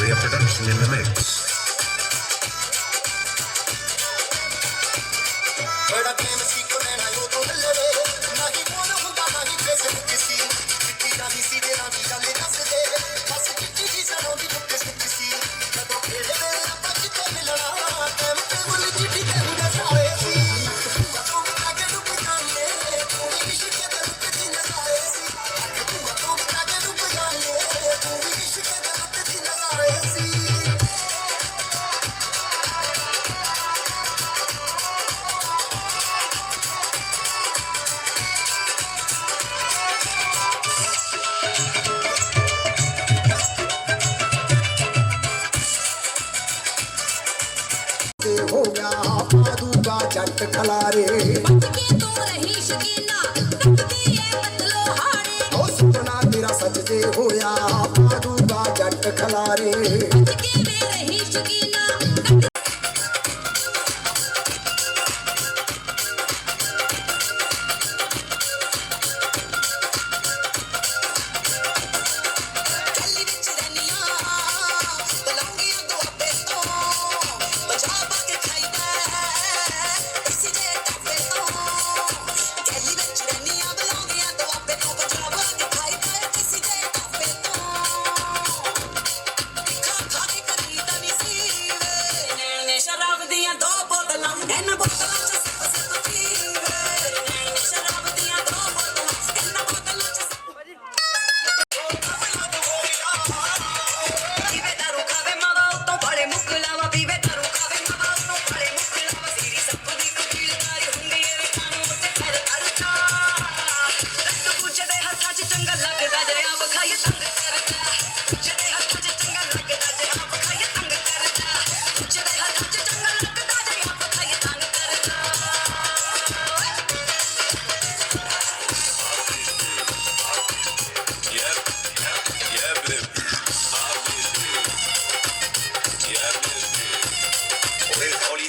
Warrior production in the mix. बड़ा प्रेम सी को नैना यो तो हल्ले ना ही बोल हुंदा ना ही फेसबुक सी चिट्ठी राही सी दे राही गले दस दे बस चिट्ठी जी सनों दी बुक सी कदों खेले वे ਆਪਾਂ ਕਿਤੇ ਮਿਲਣਾ ਟਾਈਮ ਤੇ ਗੁੱਲ चिट्ठी ਤੇ ਹੁੰਦਾ ਸਾਏ ਸੀ ਤੂੰ ਕਾਗੇ ਡੁੱਬ ਜਾਣੇ ਤੂੰ ਵੀ ਇਸ਼ਕ ਦੇ ਰੁੱਤ ਦੀ ਨਜ਼ਾਰੇ ਸੀ ਤੂੰ ਕਾਗੇ ਡੁੱਬ ਜਾਣੇ ਤੂੰ ਵੀ ਇਸ਼ਕ ਦੇ ਰੁੱਤ ਦੀ ਨਜ਼ਾਰੇ ਸੀ हो गया पादू का जट खलारे सुपना तेरा सच जे होया पादू का जट खलारे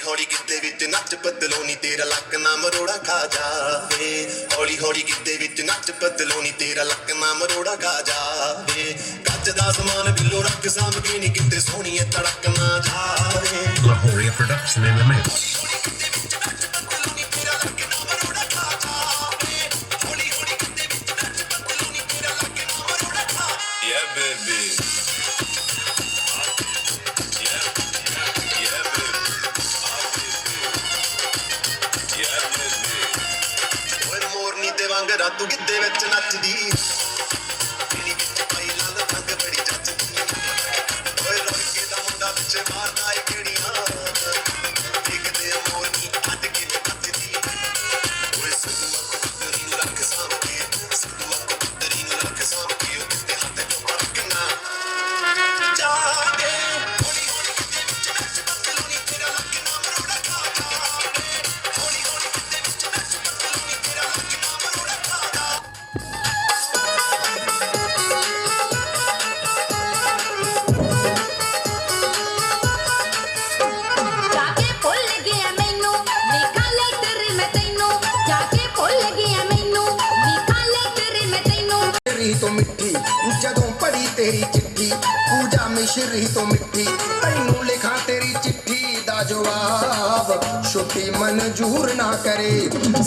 हौली गिद्दे विच नच बदलोनी तेरा लक ना मरोड़ा खा जावे हौली गिद्दे विच नच बदलोनी तेरा लक ना मरोड़ा खा जावे गज दा समान बिल्लो रख साम के नी किते सोहणी तड़क ना जावे Warrior production in the mix. Yeah, baby. वांग रातू गिद्दे विच नचदी पीली विच पाई लाल रंग बड़ी जचदी ओए रोके दा मुंडा विच मारदा ए केड़ियां देखदे मोरनी अड के नचदी ओए सदुआ को पुत्तरी नु रख साम के सदुआ को पुत्तरी नु रख साम के ओ किते हाथ च पकना जागे हौली हौली गिद्दे विच नच बदलोनी तेरा लक ना मरोड़ा खा जागे हौली हौली गिद्दे विच नच बदलोनी तेरा लक ना तो मिठी जदों पढ़ी तेरी चिट्ठी पूजा मिश्री तो मिठी तैनू लिखा तेरी चिट्ठी दा जवाब छुट्टी मंजूर ना करे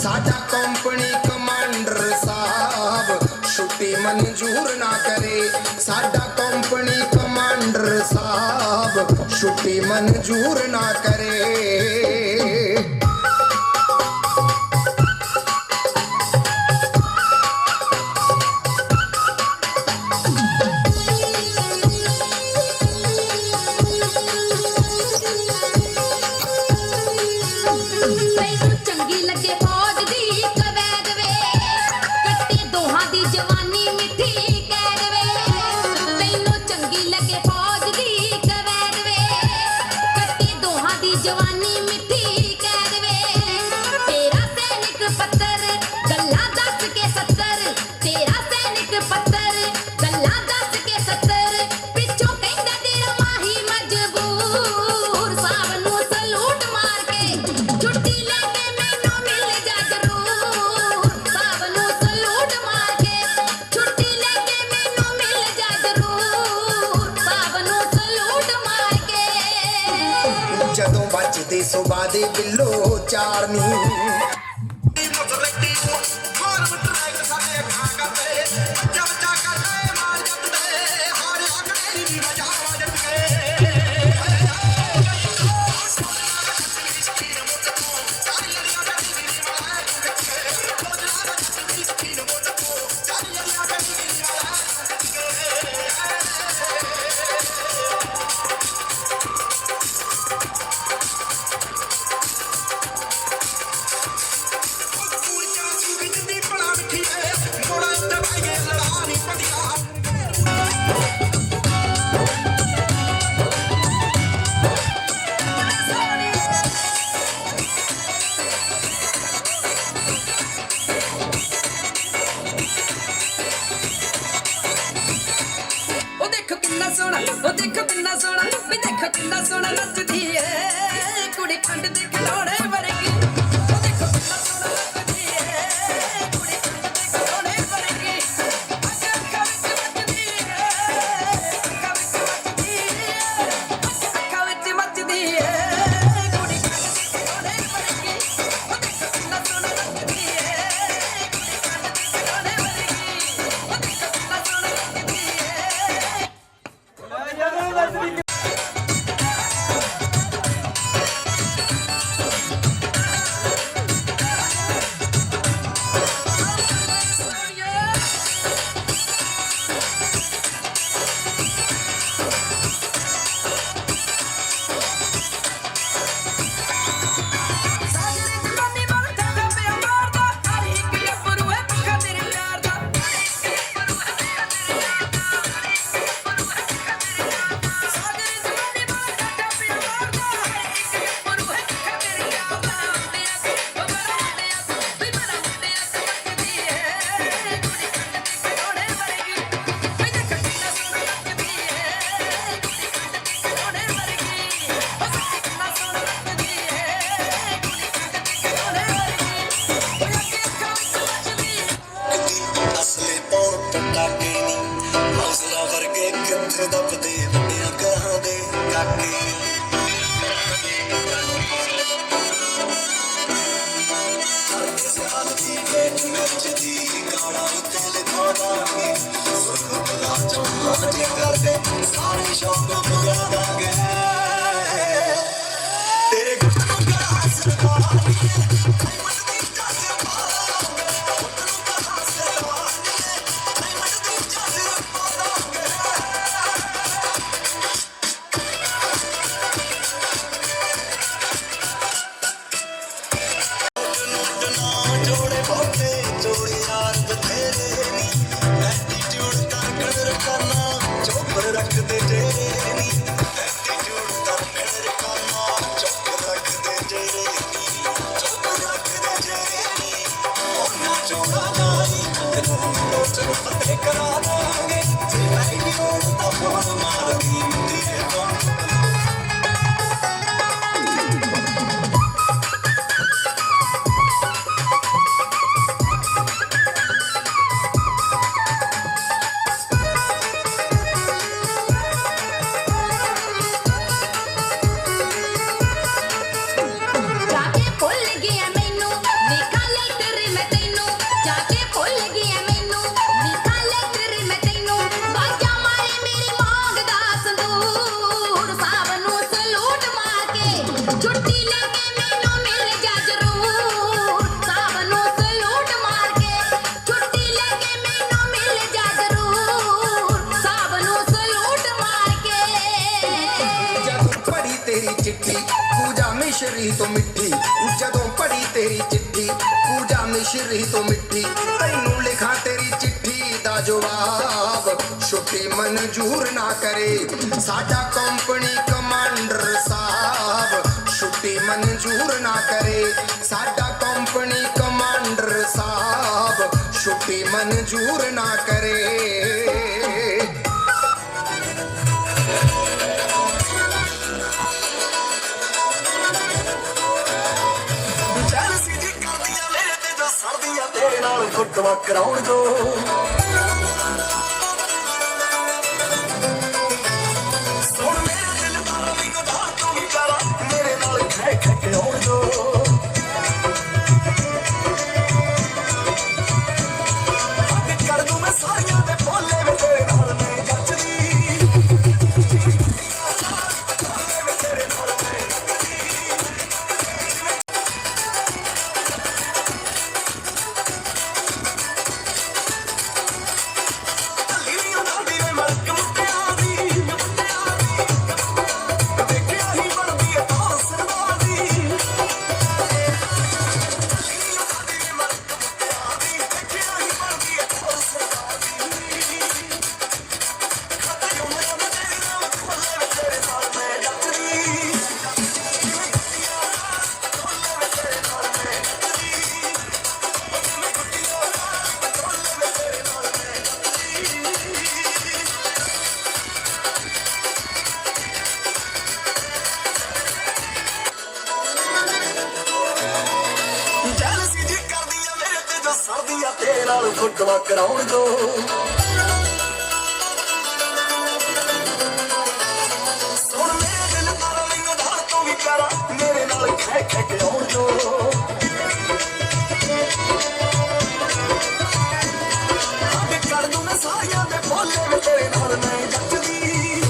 साडा कंपनी कमांडर साहब छुट्टी मंजूर ना करे साडा कंपनी कमांडर साहब छुट्टी मंजूर ना करे ਦੇ ਬਿੱਲੋ ਚਾਰਨੀ ਉਹ ਦੇਖੋ ਕਿੰਨਾ ਸੋਹਣਾ ਵੀ ਦੇਖੋ ਕਿੰਨਾ ਸੋਹਣਾ ਨੱਚਦੀ ਏ ਕੁੜੀ ਖੰਡ ਦੇ ਖਿਡੌਣੇ ਵਰਗੀ ਉਹ ਦੇਖੋ ਕਿੰਨਾ ਸੋਹਣਾ ਨੱਚਦੀ ਏ ਕੁੜੀ ਖੰਡ ਦੇ ਖਿਡੌਣੇ ਵਰਗੀ ਅੱਖਾਂ ਵਿੱਚ ਮੱਚਦੀ ਏ ਅੱਖਾਂ ਵਿੱਚ ਮੱਚਦੀ ਏ ਅੱਖਾਂ ਵਿੱਚ ਮੱਚਦੀ ਏ ਕੁੜੀ ਖੰਡ ਦੇ ਖਿਡੌਣੇ ਵਰਗੀ ਉਹ ਦੇਖੋ ਕਿੰਨਾ ਸੋਹਣਾ ਨੱਚਦੀ ਏ ਕੁੜੀ ਖੰਡ ਦੇ ਖਿਡੌਣੇ ਵਰਗੀ ਉਹ ਦੇਖੋ ਕਿੰਨਾ ਸੋਹਣਾ ਨੱਚਦੀ ਏ ਸਾਰੇ ਸ਼ੌਕ ਪੂਰਾ ਦਾਂਗੇ ਤੇਰੇ ਗੁੱਟ ਨੂੰ ਕਰਾ ਸਕਦਾ ਮਿਸ਼ਰੀ ਤੋਂ ਮਿੱਠੀ ਜਦੋਂ ਪੜੀ ਤੇਰੀ ਚਿੱਠੀ ਪੂਜਾ ਮਿਸ਼ਰੀ ਤੋਂ ਮਿੱਠੀ ਤੈਨੂੰ ਲਿਖਾਂ ਤੇਰੀ ਚਿੱਠੀ ਦਾ ਜਵਾਬ ਛੁੱਟੀ ਮਨਜ਼ੂਰ ਨਾ ਕਰੇ ਸਾਡਾ ਕੰਪਨੀ ਕਮਾਂਡਰ ਸਾਹਿਬ ਛੁੱਟੀ ਮਨਜ਼ੂਰ ਨਾ ਕਰੇ ਸਾਡਾ ਕੰਪਨੀ ਕਮਾਂਡਰ ਸਾਹਿਬ ਛੁੱਟੀ ਮਨਜ਼ੂਰ ਨਾ ਕਰੇ ਫੁੱਟਵਾ ਕਰਾਉਣ ਦੋ ਸੁਣ ਮੇਰੇ ਦਿਲ ਦਾ ਮੈਨੂੰ ਦਾ ਤੂੰ ਕਰਾ ਮੇਰੇ ਨਾਲ ਖੈ ਖੈ ਕੇ ਆਉਣ ਦੋ ਹੱਦ ਕਰ ਦੂੰ ਮੈਂ ਸਾਰੀਆਂ ਦੇ ਭੋਲੇ ਵੇ ਤੇਰੇ ਨਾਲ ਮੈਂ ਜੱਚਦੀ ਤੇਰੇ ਨਾਲ ਫੁੱਟਵਾ ਕਰਾਉਣ ਦੋ ਸੁਣ ਮੇਰੇ ਦਿਲ ਤਾਰਾ ਮੈਨੂੰ ਧਾਰ ਤੋਂ ਵੀ ਪਿਆਰਾ ਮੇਰੇ ਨਾਲ ਖੈ ਖੈ ਕੇ ਆਉਣ ਦੋ ਹੱਦ ਕਰ ਦੂੰ ਮੈਂ ਸਾਰੀਆਂ ਦੇ ਭੋਲੇ ਵੇ ਤੇਰੇ ਨਾਲ ਮੈਂ ਜੱਚਦੀ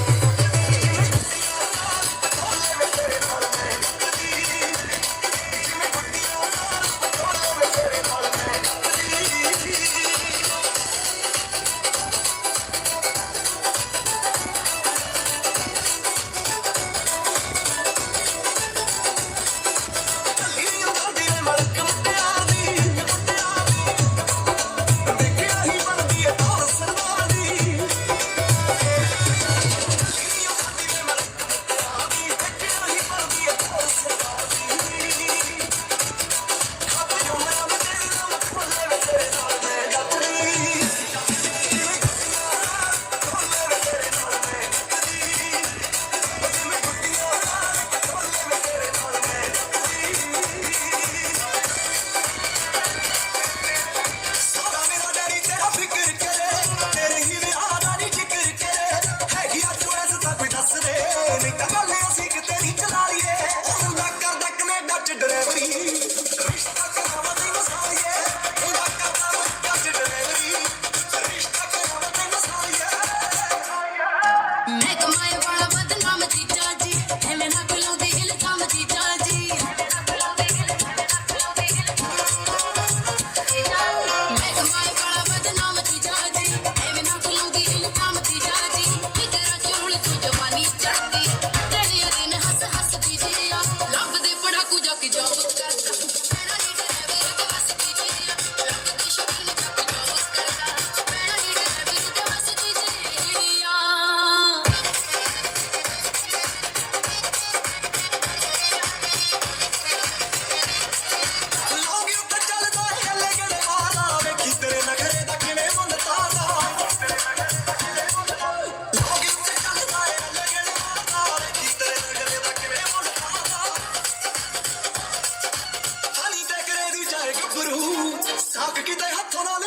ਸਾਕ ਕਿਤੇ ਹੱਥੋਂ ਨਾਲ